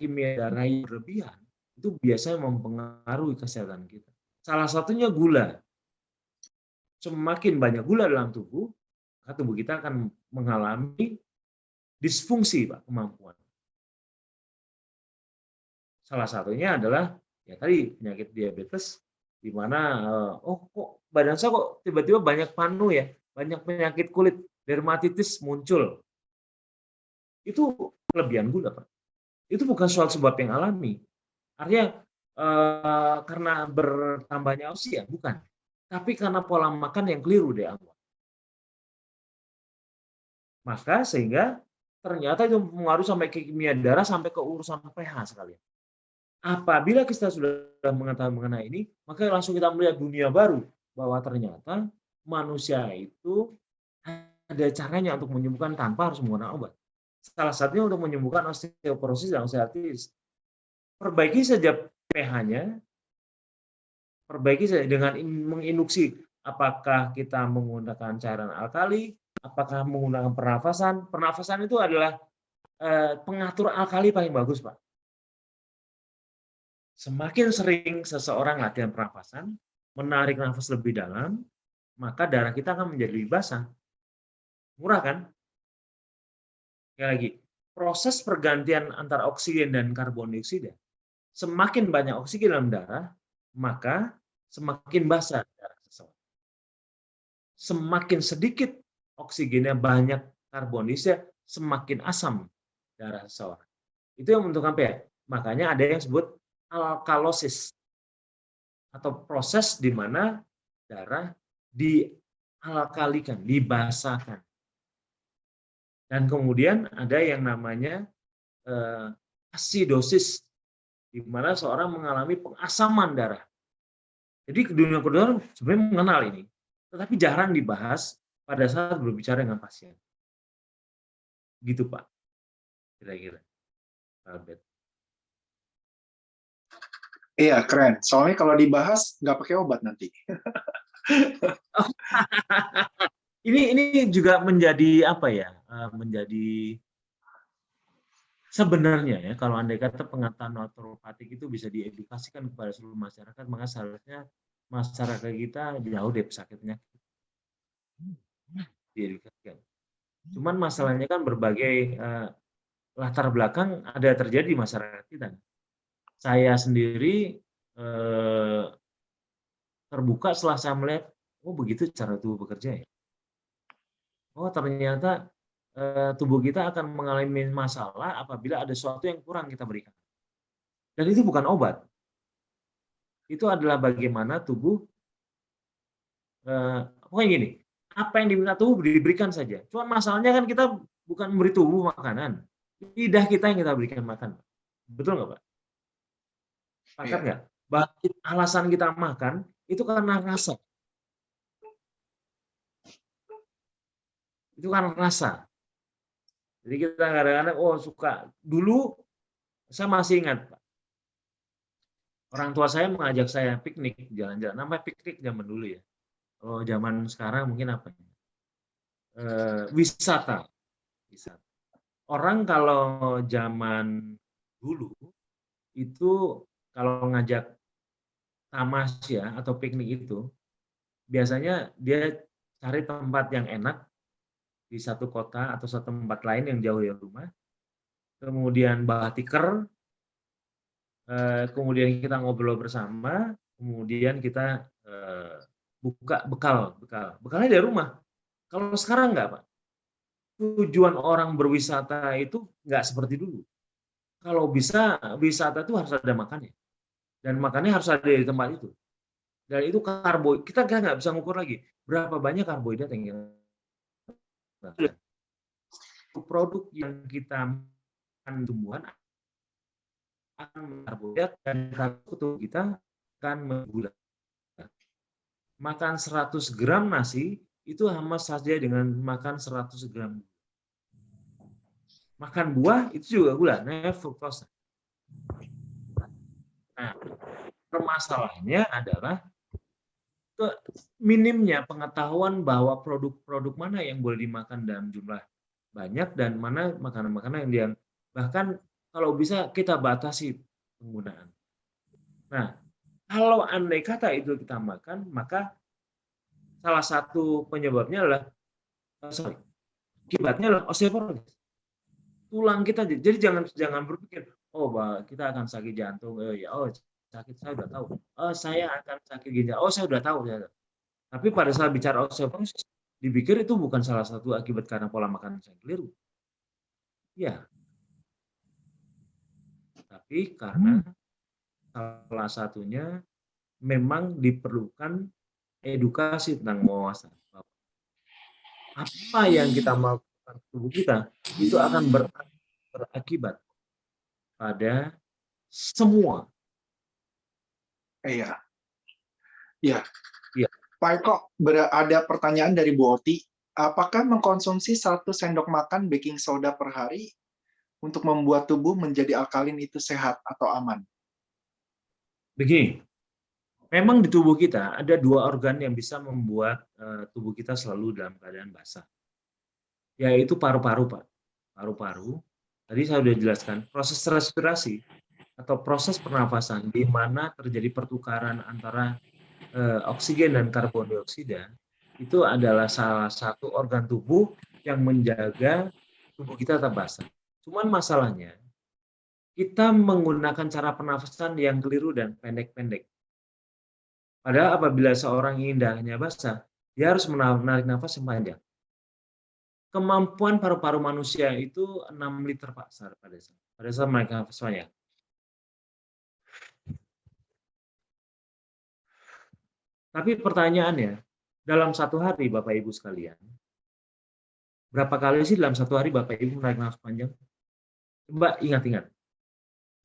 kimia darah yang berlebihan itu biasanya mempengaruhi kesehatan kita. Salah satunya gula. Semakin banyak gula dalam tubuh, maka tubuh kita akan mengalami disfungsi, Pak, kemampuan. Salah satunya adalah ya tadi penyakit diabetes, di mana kok badan saya kok tiba-tiba banyak panu ya, banyak penyakit kulit, dermatitis muncul. Itu kelebihan gula, Pak. Itu bukan soal sebab yang alami. Artinya karena bertambahnya usia, bukan. Tapi karena pola makan yang keliru dari awal. Maka sehingga ternyata itu mengaruh sampai ke kimia darah, sampai ke urusan pH sekalian. Apabila kita sudah mengetahui mengenai ini, maka langsung kita melihat dunia baru bahwa ternyata manusia itu ada caranya untuk menyembuhkan tanpa harus menggunakan obat. Salah satunya untuk menyembuhkan osteoporosis dan osteoartritis. Perbaiki saja pH-nya, perbaiki saja dengan menginduksi apakah kita menggunakan cairan alkali, apakah menggunakan pernafasan. Pernafasan itu adalah pengatur alkali paling bagus, Pak. Semakin sering seseorang latihan pernafasan, menarik nafas lebih dalam, maka darah kita akan menjadi lebih basah. Murah kan? Sekali lagi, proses pergantian antara oksigen dan karbon dioksida. Semakin banyak oksigen dalam darah, maka semakin basah darah seseorang. Semakin sedikit oksigennya, banyak karbon dioksida, semakin asam darah seseorang. Itu yang menentukan pH. Makanya ada yang disebut alkalosis atau proses di mana darah dialkalikan, dibasahkan. Dan kemudian ada yang namanya asidosis, di mana seorang mengalami pengasaman darah. Jadi dunia kedokteran sebenarnya mengenal ini, tetapi jarang dibahas pada saat berbicara dengan pasien. Gitu, Pak. Kira-kira. Albert. Iya, keren. Soalnya kalau dibahas, nggak pakai obat nanti. Ini juga menjadi apa ya? Menjadi sebenarnya ya, kalau andai kata pengetahuan naturopatik itu bisa diedukasikan kepada seluruh masyarakat, maka seharusnya masyarakat kita jauh dari penyakitnya diedukasikan. Cuman masalahnya kan berbagai latar belakang ada terjadi di masyarakat kita. Saya sendiri terbuka setelah saya melihat, oh begitu cara tubuh bekerja ya. Oh ternyata tubuh kita akan mengalami masalah apabila ada sesuatu yang kurang kita berikan. Dan itu bukan obat. Itu adalah bagaimana tubuh, pokoknya gini, apa yang diminta tubuh diberikan saja. Cuma masalahnya kan kita bukan memberi tubuh makanan. Lidah kita yang kita berikan makan. Betul nggak, Pak? Sepakat nggak? Bahwa alasan kita makan itu karena rasa. Itu karena rasa. Jadi kita kadang-kadang, suka. Dulu saya masih ingat, Pak, orang tua saya mengajak saya piknik, jalan-jalan. Namanya piknik zaman dulu ya. Oh, zaman sekarang mungkin apa? Wisata. Wisata. Orang kalau zaman dulu itu kalau ngajak tamasya atau piknik itu biasanya dia cari tempat yang enak di satu kota atau satu tempat lain yang jauh dari rumah, kemudian bawa tikar, kemudian kita ngobrol bersama, kemudian kita buka bekalnya dari rumah. Kalau sekarang enggak, Pak. Tujuan orang berwisata itu enggak seperti dulu. Kalau bisa wisata itu harus ada makannya, dan makannya harus ada di tempat itu. Dan itu kita nggak bisa ngukur lagi berapa banyak karbohidrat yang kita makan. Produk yang kita makan tumbuhan akan karbohidrat dan tubuh kita akan menggula. Makan 100 gram nasi itu sama saja dengan makan 100 gram. Makan buah itu juga gula, namanya fruktosa. Nah, permasalahannya adalah minimnya pengetahuan bahwa produk-produk mana yang boleh dimakan dalam jumlah banyak dan mana makanan-makanan yang bahkan kalau bisa kita batasi penggunaan. Nah, kalau andai kata itu kita makan, maka salah satu penyebabnya adalah akibatnya adalah osteoporosis. Tulang kita, jadi jangan berpikir, kita akan sakit jantung, sakit saya udah tahu. Saya akan sakit ginjal, saya udah tahu. Tapi pada saat bicara osteoporosis, dipikir itu bukan salah satu akibat karena pola makan yang keliru. Ya. Tapi karena salah satunya memang diperlukan edukasi tentang wawasan. Apa yang kita melakukan tubuh kita itu akan berakibat pada semua. Iya. Iya. Iya. Pak Eko, ada pertanyaan dari Bu Oti. Apakah mengkonsumsi 1 sendok makan baking soda per hari untuk membuat tubuh menjadi alkalin itu sehat atau aman? Begini, memang di tubuh kita ada 2 organ yang bisa membuat tubuh kita selalu dalam keadaan basah. Yaitu paru-paru, Pak. Paru-paru, tadi saya sudah jelaskan, proses respirasi atau proses pernafasan di mana terjadi pertukaran antara oksigen dan karbon dioksida itu adalah salah satu organ tubuh yang menjaga tubuh kita tetap basah. Cuman masalahnya kita menggunakan cara pernafasan yang keliru dan pendek-pendek. Padahal apabila seorang ingin darahnya basah, dia harus menarik nafas yang panjang. Kemampuan paru-paru manusia itu 6 liter, Pak, pada saat menarik nafas panjang. Tapi pertanyaannya, dalam 1 hari Bapak Ibu sekalian, berapa kali sih dalam 1 hari Bapak Ibu menarik nafas panjang? Coba ingat-ingat.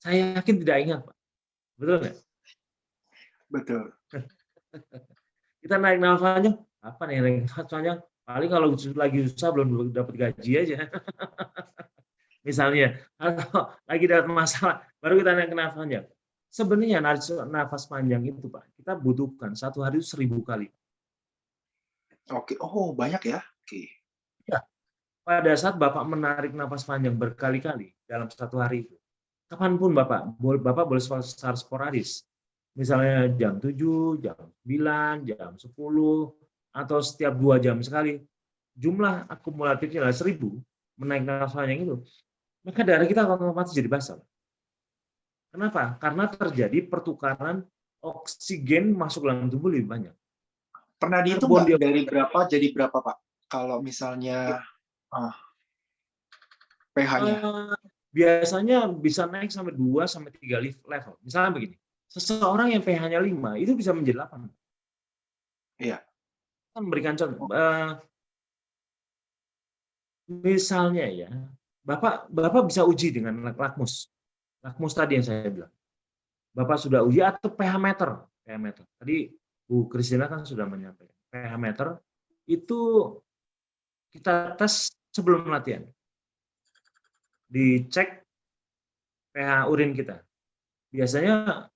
Saya yakin tidak ingat, Pak. Betul nggak? Betul. Kita naik nafas panjang, apa nih naik nafas panjang? Paling kalau lagi susah belum dapat gaji aja. Misalnya, kalau lagi dapat masalah, baru kita naik nafas panjang. Sebenarnya nafas panjang itu, Pak, kita butuhkan 1 hari itu 1000 kali. Oke, banyak ya? Oke. Ya, pada saat Bapak menarik nafas panjang berkali-kali dalam 1 hari itu, kapanpun Bapak boleh secara sporadis. Misalnya jam 7, jam 9, jam 10, atau setiap 2 jam sekali. Jumlah akumulatifnya adalah 1000, menaik nafas panjang itu, maka darah kita otomatis jadi basah. Kenapa? Karena terjadi pertukaran oksigen masuk dalam tubuh lebih banyak. Pernah dihitung nggak dari berapa jadi berapa, Pak? Kalau misalnya pH-nya? Biasanya bisa naik sampai 2 sampai 3 level. Misalnya begini, seseorang yang pH-nya 5 itu bisa menjadi 8. Iya. Kita memberikan contoh. Misalnya ya, Bapak bisa uji dengan lakmus. Lakmus tadi yang saya bilang. Bapak sudah uji atau pH meter. Tadi Bu Kristina kan sudah menyampaikan. pH meter itu kita tes sebelum latihan. dicek pH urin kita. Biasanya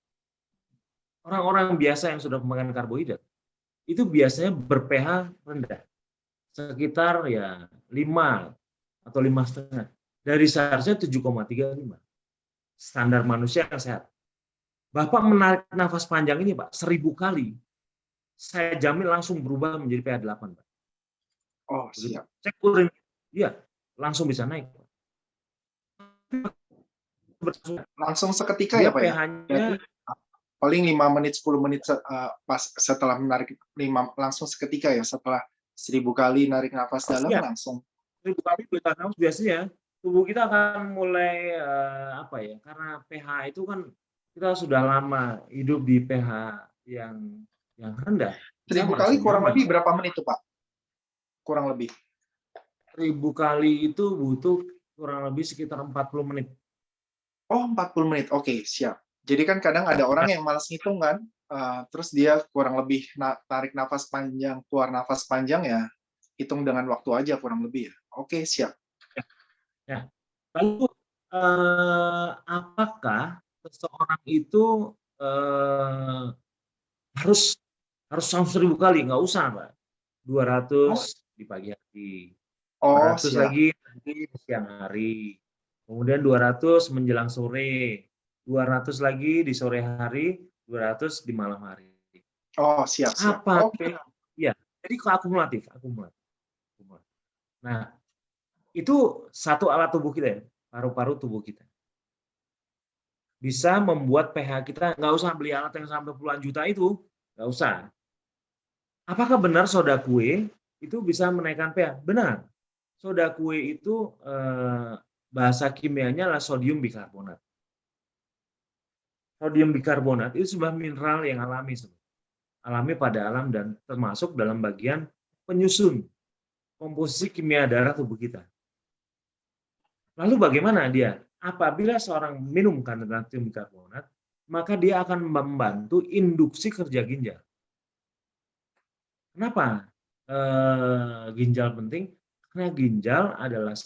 orang-orang biasa yang sudah makan karbohidrat itu biasanya ber-pH rendah, sekitar ya 5 atau 5,5. Dari seharusnya 7,35. Standar manusia yang sehat. Bapak menarik nafas panjang ini, Pak, 1000 kali. Saya jamin langsung berubah menjadi pH 8, Pak. Oh, Begitu. siap. Cek urin, iya, langsung bisa naik. Langsung seketika Dia ya, Pak ya? pH-nya Berarti paling 5 menit, 10 menit pas setelah menarik langsung seketika ya, setelah 1000 kali narik nafas dalam ya, langsung. 1000 kali beta nafas biasanya tubuh kita akan mulai apa ya? Karena pH itu kan kita sudah lama hidup di pH yang rendah. 1000 Kita kali merasa kurang nyaman. lebih berapa menit tuh, Pak? Kurang lebih. 1000 kali itu butuh kurang lebih sekitar 40 menit. Oh, 40 menit. Oke, siap. Jadi kan kadang ada orang yang malas ngitung kan, terus dia kurang lebih tarik nafas panjang, keluar nafas panjang ya, hitung dengan waktu aja kurang lebih ya. Oke, siap. Ya. Lalu apakah seseorang itu harus langsung 1000 kali? Nggak usah, Pak. 200 di pagi hari, Oh, 200 siap. lagi nanti di siang hari, kemudian 200 menjelang sore, 200 lagi di sore hari, 200 di malam hari. Oh, siap, siap. Apa? Oke. Ya, jadi akumulatif. Nah, itu satu alat tubuh kita ya, paru-paru tubuh kita. Bisa membuat pH kita, nggak usah beli alat yang sampai puluhan juta itu, nggak usah. Apakah benar soda kue itu bisa menaikkan pH? Benar. Soda kue itu bahasa kimianya adalah sodium bikarbonat. Sodium bikarbonat itu sebuah mineral yang alami pada alam dan termasuk dalam bagian penyusun komposisi kimia darah tubuh kita. Lalu bagaimana dia? Apabila seorang minum kandungan natrium bikarbonat, maka dia akan membantu induksi kerja ginjal. Kenapa ginjal penting? Karena ginjal adalah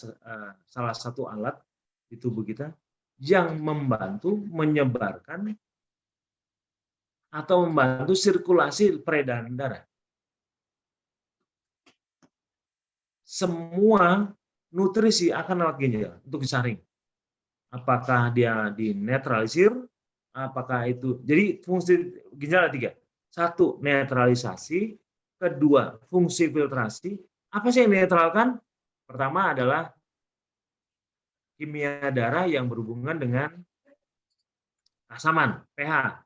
salah satu alat di tubuh kita yang membantu menyebarkan atau membantu sirkulasi peredaran darah. Semua nutrisi akan lewat ginjal untuk disaring. Apakah dia dinetralisir, apakah itu. Jadi fungsi ginjal ada 3. 1, netralisasi. 2, fungsi filtrasi. Apa sih yang dinetralkan? Pertama adalah kimia darah yang berhubungan dengan keasaman, pH.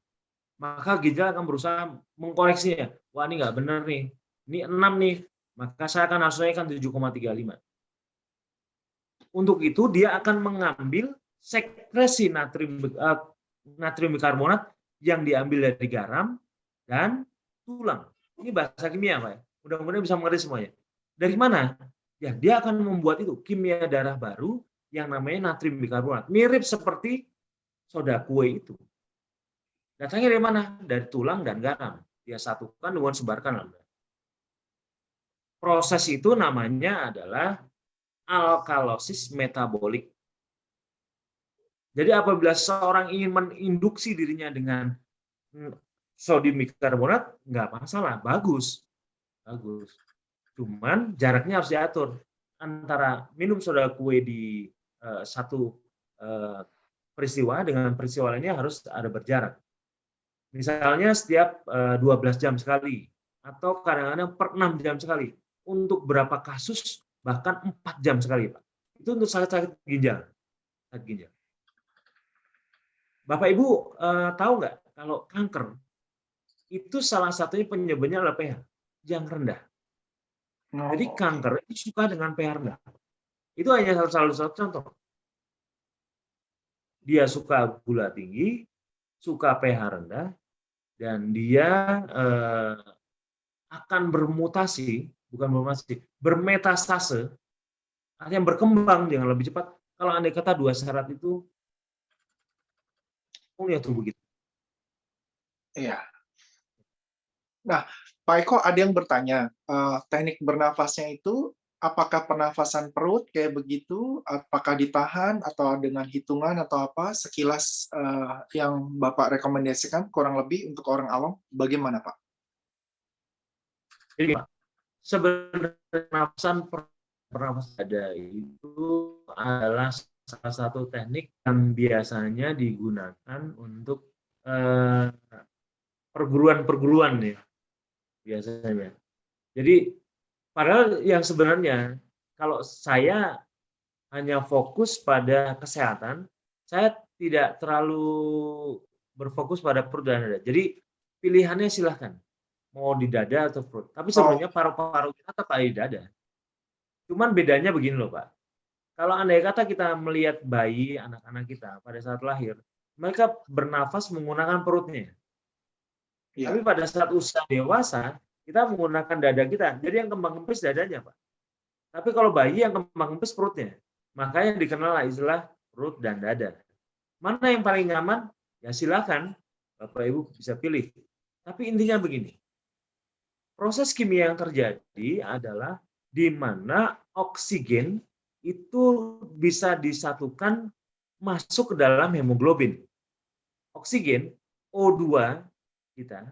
Maka ginjal akan berusaha mengkoreksinya. Wah, ini nggak benar nih. Ini 6 nih. Maka saya akan harus naikkan 7,35. Untuk itu dia akan mengambil sekresi natrium bikarbonat yang diambil dari garam dan tulang. Ini bahasa kimia, Pak. Mudah-mudahan bisa mengerti semuanya. Dari mana? Ya, dia akan membuat itu kimia darah baru yang namanya natrium bikarbonat. Mirip seperti soda kue itu. Datangnya dari mana? Dari tulang dan garam. Dia satukan dengan sebarkan. Proses itu namanya adalah alkalosis metabolik. Jadi apabila seorang ingin menginduksi dirinya dengan sodium bikarbonat, nggak masalah, bagus. Cuman jaraknya harus diatur antara minum soda kue di satu peristiwa dengan peristiwa lainnya harus ada berjarak. Misalnya setiap 12 jam sekali atau kadang-kadang per 6 jam sekali. Untuk berapa kasus bahkan 4 jam sekali, Pak. Itu untuk sakit ginjal. Bapak Ibu tahu nggak kalau kanker itu salah satunya penyebabnya adalah pH yang rendah. Jadi kanker itu suka dengan pH rendah. Itu hanya salah satu contoh. Dia suka gula tinggi, suka pH rendah, dan dia akan bermutasi, bukan bermetastase, artinya berkembang dengan lebih cepat. Kalau andai kata 2 syarat itu punya tubuh kita. Iya. Nah, Pak Eko ada yang bertanya, teknik bernafasnya itu apakah pernafasan perut kayak begitu? Apakah ditahan atau dengan hitungan atau apa? Sekilas yang Bapak rekomendasikan kurang lebih untuk orang awam, bagaimana Pak? Jadi Pak, sebenarnya pernafasan dada itu adalah salah satu teknik yang biasanya digunakan untuk perguruan-perguruan ya biasanya. Jadi padahal yang sebenarnya kalau saya hanya fokus pada kesehatan, saya tidak terlalu berfokus pada perut dan dada. Jadi pilihannya silahkan mau di dada atau perut. Tapi sebenarnya paru-paru kita tetap ada di dada. Cuman bedanya begini loh Pak. Kalau andai kata kita melihat bayi, anak-anak kita pada saat lahir, mereka bernafas menggunakan perutnya. Tapi pada saat usia dewasa, kita menggunakan dada kita. Jadi yang kembang kempis dadanya, Pak. Tapi kalau bayi yang kembang kempis perutnya. Makanya dikenal istilah perut dan dada. Mana yang paling nyaman? Ya silakan, Bapak Ibu bisa pilih. Tapi intinya begini. Proses kimia yang terjadi adalah di mana oksigen itu bisa disatukan masuk ke dalam hemoglobin. Oksigen O2 kita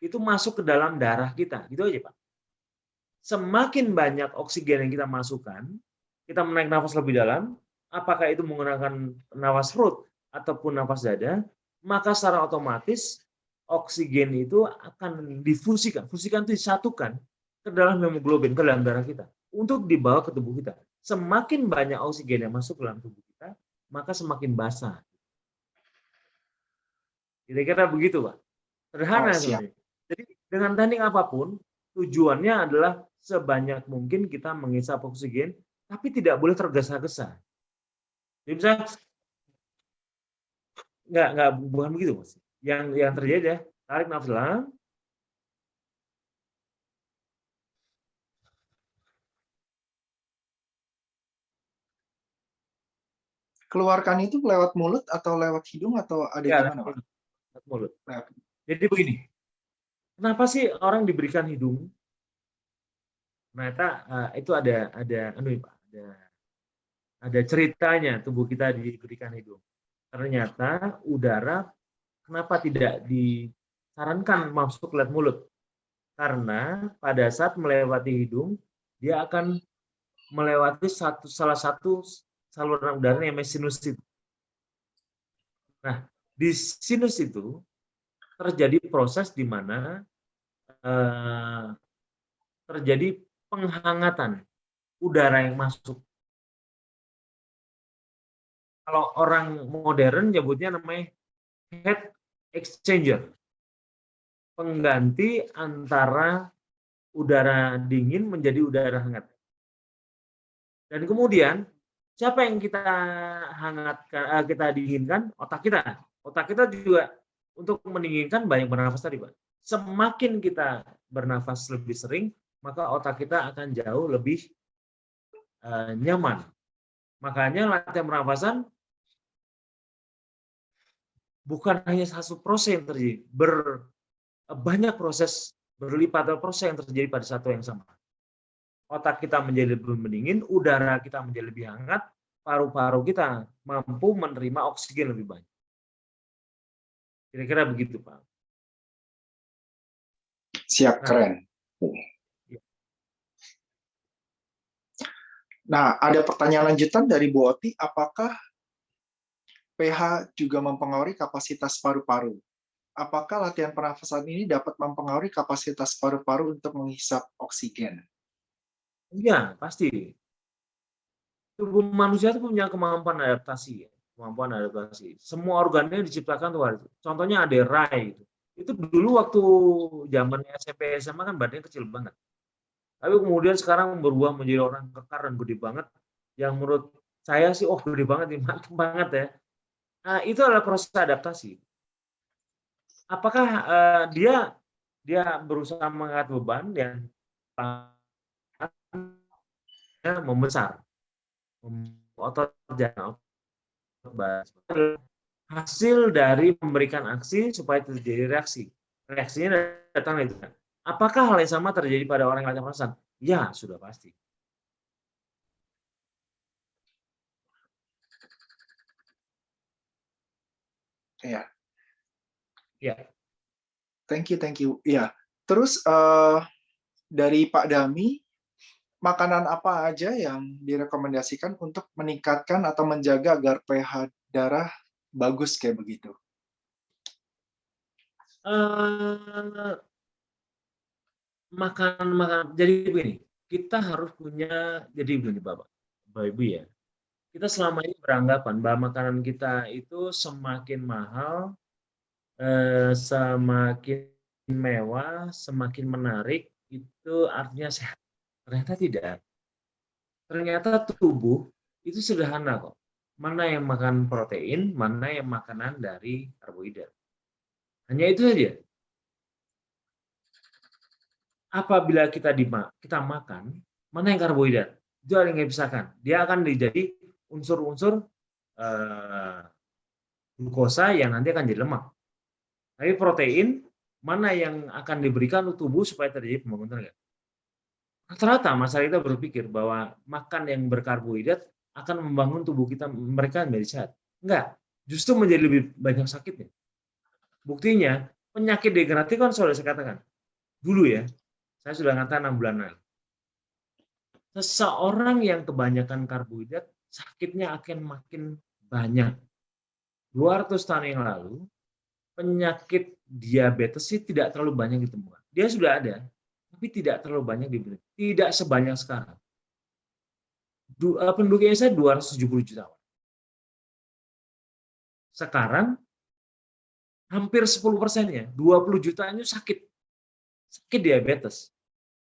itu masuk ke dalam darah kita, gitu aja Pak. Semakin banyak oksigen yang kita masukkan, kita menaik nafas lebih dalam, apakah itu menggunakan nafas perut ataupun nafas dada, maka secara otomatis oksigen itu akan difusikan, fusikan itu disatukan ke dalam hemoglobin, ke dalam darah kita, untuk dibawa ke tubuh kita. Semakin banyak oksigen yang masuk ke dalam tubuh kita, maka semakin basah. Kira-kira begitu Pak. Sederhana sebenarnya. Jadi dengan teknik apapun, tujuannya adalah sebanyak mungkin kita menghisap oksigen, tapi tidak boleh tergesa-gesa. Jadi misalnya, bukan begitu Mas. Yang terjadi ya, tarik nafas dalam, Keluarkan itu lewat mulut atau lewat hidung atau ada gimana Pak? Mulut. Jadi begini, kenapa sih orang diberikan hidung? Ternyata itu ada ceritanya tubuh kita diberikan hidung. Ternyata udara kenapa tidak disarankan masuk lewat mulut? Karena pada saat melewati hidung, dia akan melewati salah satu saluran udara yang namanya sinus itu. Nah, di sinus itu terjadi proses di mana terjadi penghangatan udara yang masuk. Kalau orang modern nyebutnya namanya heat exchanger. Pengganti antara udara dingin menjadi udara hangat. Dan kemudian siapa yang kita hangatkan, kita dinginkan? Otak kita. Otak kita juga untuk mendinginkan banyak bernafas tadi, Pak. Semakin kita bernafas lebih sering, maka otak kita akan jauh lebih nyaman. Makanya latihan pernafasan bukan hanya satu proses yang terjadi, banyak proses berlipat proses yang terjadi pada satu yang sama. Otak kita menjadi lebih mendingin, udara kita menjadi lebih hangat, paru-paru kita mampu menerima oksigen lebih banyak. Kira-kira begitu, Pak. Siap, keren. Nah, ada pertanyaan lanjutan dari Bu Oti, apakah pH juga mempengaruhi kapasitas paru-paru? Apakah latihan pernafasan ini dapat mempengaruhi kapasitas paru-paru untuk menghisap oksigen? Iya, pasti. Tubuh manusia itu punya kemampuan adaptasi. Semua organnya diciptakan tuh. Contohnya ada Rai. Itu dulu waktu zaman SMP SMA kan badannya kecil banget. Tapi kemudian sekarang berubah menjadi orang kekar dan gede banget. Yang menurut saya sih, gede banget, mantap banget ya. Nah, itu adalah proses adaptasi. Apakah dia berusaha mengangkat beban dan membesar, otot jantung, hasil dari memberikan aksi supaya terjadi reaksi. Reaksinya datang itu. Apakah hal yang sama terjadi pada orang yang latihan pernafasan? Ya, sudah pasti. Iya, Ya, thank you, thank you. Iya, terus dari Pak Dami, makanan apa aja yang direkomendasikan untuk meningkatkan atau menjaga agar pH darah bagus kayak begitu? eh, makanan jadi begini, kita harus punya jadi begini Bapak Ibu ya. Kita selama ini beranggapan bahwa makanan kita itu semakin mahal, semakin mewah, semakin menarik, itu artinya sehat. Ternyata tidak. Ternyata tubuh itu sederhana kok. Mana yang makan protein, mana yang makanan dari karbohidrat. Hanya itu saja. Apabila kita makan, mana yang karbohidrat, itu ada yang nggak pisahkan. Dia akan jadi unsur-unsur glukosa yang nanti akan jadi lemak. Tapi protein, mana yang akan diberikan untuk tubuh supaya terjadi pembangunan tenaga. Rata-rata masyarakat kita berpikir bahwa makan yang berkarbohidrat akan membangun tubuh kita, mereka menjadi sehat. Enggak, justru menjadi lebih banyak sakitnya. Buktinya, penyakit degeneratif kan sudah saya katakan. Dulu ya, saya sudah katakan 6 bulan lalu. Seseorang yang kebanyakan karbohidrat, sakitnya akan makin banyak. 200 tahun yang lalu, penyakit diabetes sih tidak terlalu banyak ditemukan. Dia sudah ada, tapi tidak terlalu banyak dibeli. Tidak sebanyak sekarang. Penduduk Indonesia 270 juta. Sekarang hampir 10%-nya, 20 jutanya sakit diabetes.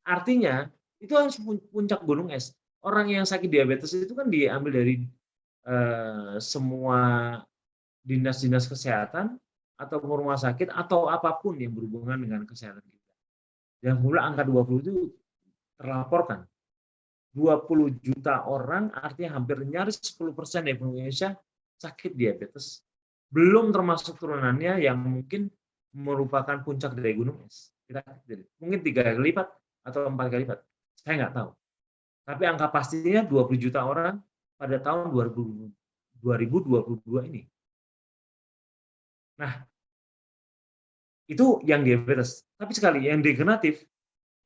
Artinya itu harus puncak gunung es. Orang yang sakit diabetes itu kan diambil dari semua dinas-dinas kesehatan atau rumah sakit atau apapun yang berhubungan dengan kesehatan kita. Dan mulai angka 20 itu terlaporkan. 20 juta orang artinya hampir nyaris 10% dari penduduk Indonesia sakit diabetes. Belum termasuk turunannya yang mungkin merupakan puncak dari gunung es. Mungkin 3 kali lipat atau 4 kali lipat. Saya nggak tahu. Tapi angka pastinya 20 juta orang pada tahun 2022 ini. Nah, itu yang diabetes. Tapi sekali, yang degeneratif,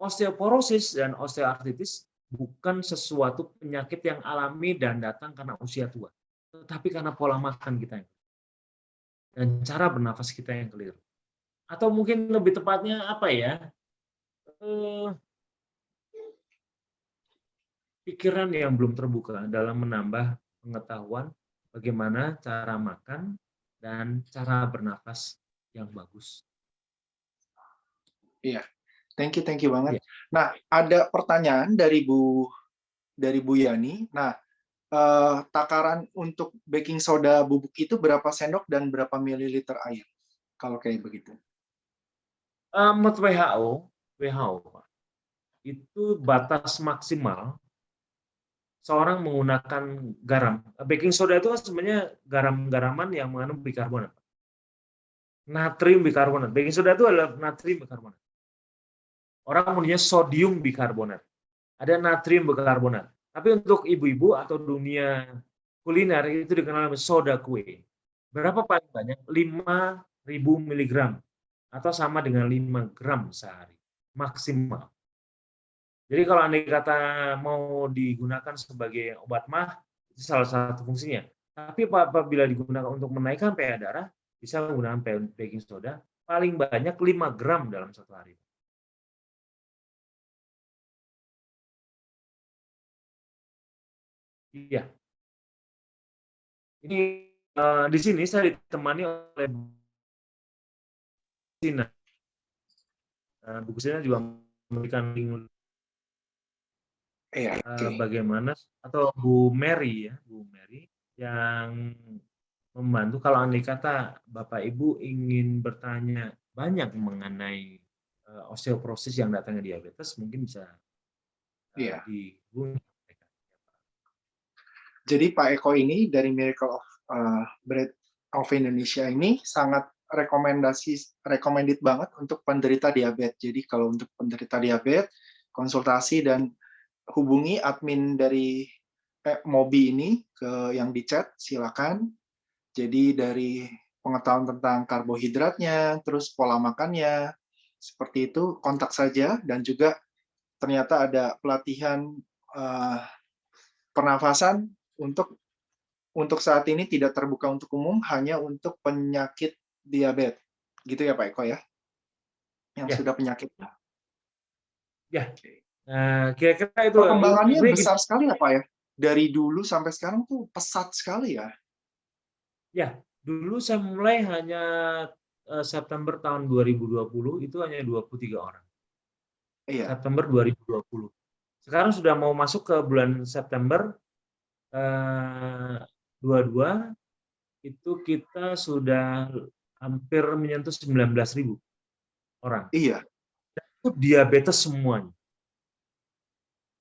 osteoporosis dan osteoartritis bukan sesuatu penyakit yang alami dan datang karena usia tua. Tetapi karena pola makan kita dan cara bernafas kita yang keliru. Atau mungkin lebih tepatnya apa ya? Pikiran yang belum terbuka dalam menambah pengetahuan bagaimana cara makan dan cara bernafas yang bagus. Iya, thank you banget. Iya. Nah, ada pertanyaan dari Bu Yani. Nah, takaran untuk baking soda bubuk itu berapa sendok dan berapa mililiter air? Kalau kayak begitu. Menurut WHO itu batas maksimal seorang menggunakan garam. Baking soda itu kan sebenarnya garam-garaman yang mengandung bikarbonat. Natrium bikarbonat. Baking soda itu adalah natrium bikarbonat. Orang punya sodium bikarbonat. Ada natrium bikarbonat. Tapi untuk ibu-ibu atau dunia kuliner itu dikenal dengan soda kue. Berapa paling banyak? 5.000 mg atau sama dengan 5 gram sehari maksimal. Jadi kalau andai kata mau digunakan sebagai obat mah, itu salah satu fungsinya. Tapi apabila digunakan untuk menaikkan pH darah, bisa menggunakan baking soda paling banyak 5 gram dalam satu hari. Iya. Ini di sini saya ditemani oleh Sina. Bu Sina juga memberikan link bagaimana, atau Bu Mary ya, Bu Mary yang membantu kalau andai kata Bapak Ibu ingin bertanya banyak mengenai osteoporosis yang datangnya diabetes, mungkin bisa dihubungi. Jadi Pak Eko ini dari Miracle of Bread of Indonesia ini sangat recommended banget untuk penderita diabetes. Jadi kalau untuk penderita diabetes, konsultasi dan hubungi admin dari Mobi ini ke yang di chat, silakan. Jadi dari pengetahuan tentang karbohidratnya, terus pola makannya, seperti itu, kontak saja. Dan juga ternyata ada pelatihan pernafasan untuk saat ini tidak terbuka untuk umum, hanya untuk penyakit diabetes. Gitu ya Pak Eko ya? Yang Ya. sudah penyakitnya. Ya. Kira-kira itu Perkembangannya sebenarnya besar sekali ya Pak ya? Dari dulu sampai sekarang tuh pesat sekali ya? Ya, dulu saya mulai hanya September tahun 2020 itu hanya 23 orang. Iya. September 2020. Sekarang sudah mau masuk ke bulan September 22 itu kita sudah hampir menyentuh 19.000 orang. Iya. Itu diabetes semuanya.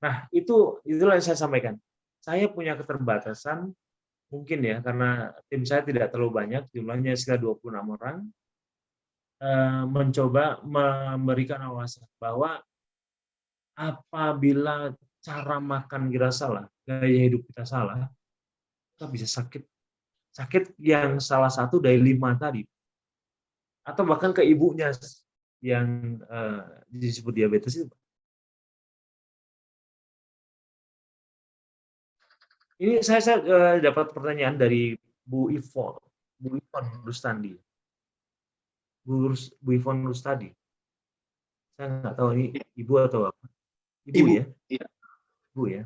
Nah, itulah yang saya sampaikan. Saya punya keterbatasan mungkin ya, karena tim saya tidak terlalu banyak, jumlahnya sekitar 26 orang, mencoba memberikan awasan bahwa apabila cara makan kita salah, gaya hidup kita salah, kita bisa sakit. Sakit yang salah satu dari 5 tadi. Atau bahkan ke ibunya yang disebut diabetes itu. Ini saya dapat pertanyaan dari Bu Ivon Rustandi. Bu Ivon Rustadi. Saya nggak tahu ini ibu atau apa. Ibu ya? Iya. Ibu ya.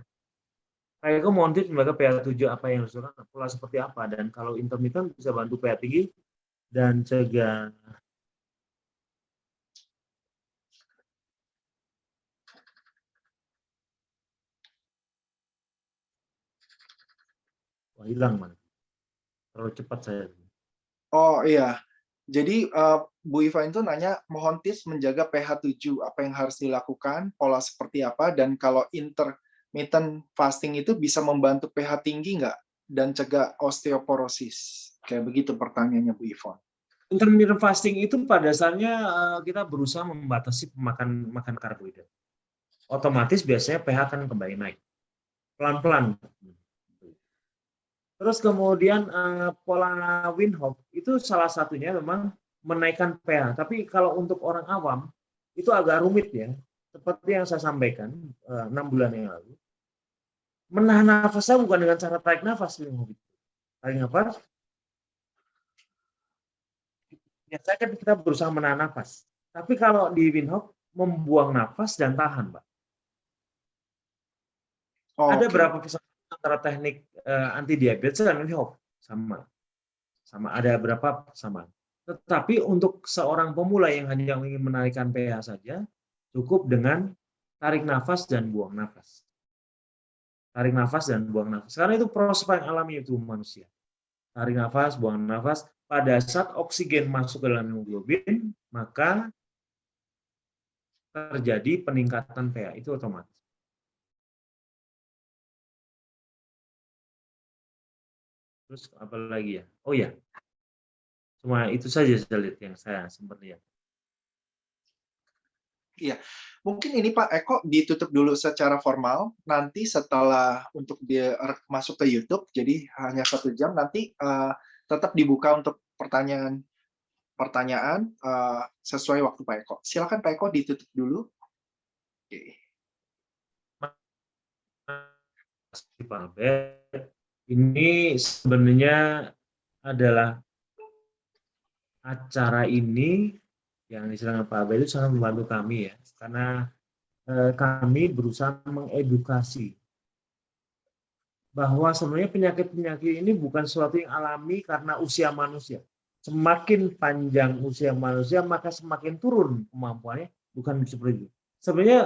Saya mau tips mereka pH7 apa yang harus dilakukan, pola seperti apa, dan kalau intermittent bisa bantu pH tinggi dan cegah. Wah, hilang mana? Terlalu cepat saya. Oh iya. Jadi Bu Iva itu nanya, mohon tips menjaga pH 7, apa yang harus dilakukan, pola seperti apa, dan kalau intermittent fasting itu bisa membantu pH tinggi nggak, dan cegah osteoporosis? Kayak begitu pertanyaannya Bu Ivon. Intermittent fasting itu pada dasarnya kita berusaha membatasi makan karbohidrat. Otomatis biasanya pH akan kembali naik. Pelan-pelan. Terus kemudian pola Wim Hof itu salah satunya memang menaikkan pH. Tapi kalau untuk orang awam itu agak rumit ya. Seperti yang saya sampaikan 6 bulan yang lalu. Menahan nafasnya bukan dengan cara tarik nafas Wim Hof. Tarik nafas. Biasanya kan kita berusaha menahan nafas. Tapi kalau di Wim Hof membuang nafas dan tahan, Pak. Ada berapa kesamaan antara teknik anti diabetes dan Wim Hof? Sama ada berapa sama. Tetapi untuk seorang pemula yang hanya ingin menaikkan pH saja, cukup dengan tarik nafas dan buang nafas. Tarik nafas dan buang nafas. Karena itu proses paling alami itu manusia. Tarik nafas, buang nafas. Pada saat oksigen masuk ke dalam hemoglobin, maka terjadi peningkatan pH itu otomatis. Terus apa lagi ya? Oh ya, cuma itu saja yang saya sempat lihat. Iya, mungkin ini Pak Eko ditutup dulu secara formal. Nanti setelah untuk dia masuk ke YouTube, jadi hanya 1 jam. Nanti tetap dibuka untuk pertanyaan sesuai waktu Pak Eko. Silakan Pak Eko ditutup dulu. Oke. Pak Albert, ini sebenarnya adalah acara ini yang diserahkan Pak Albert itu sangat membantu kami ya, karena kami berusaha mengedukasi bahwa sebenarnya penyakit-penyakit ini bukan sesuatu yang alami karena usia manusia. Semakin panjang usia manusia, maka semakin turun kemampuannya, bukan seperti itu. Sebenarnya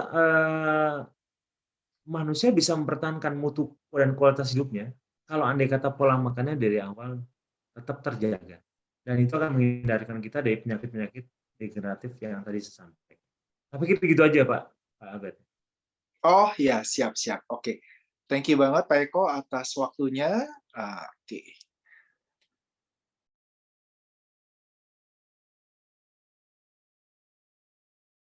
manusia bisa mempertahankan mutu dan kualitas hidupnya kalau andai kata pola makannya dari awal tetap terjaga. Dan itu akan menghindarkan kita dari penyakit-penyakit degeneratif yang tadi saya sampaikan. Tapi gitu aja Pak Albert. Oh ya, siap-siap. Oke. Thank you banget Pak Eko atas waktunya. Oke.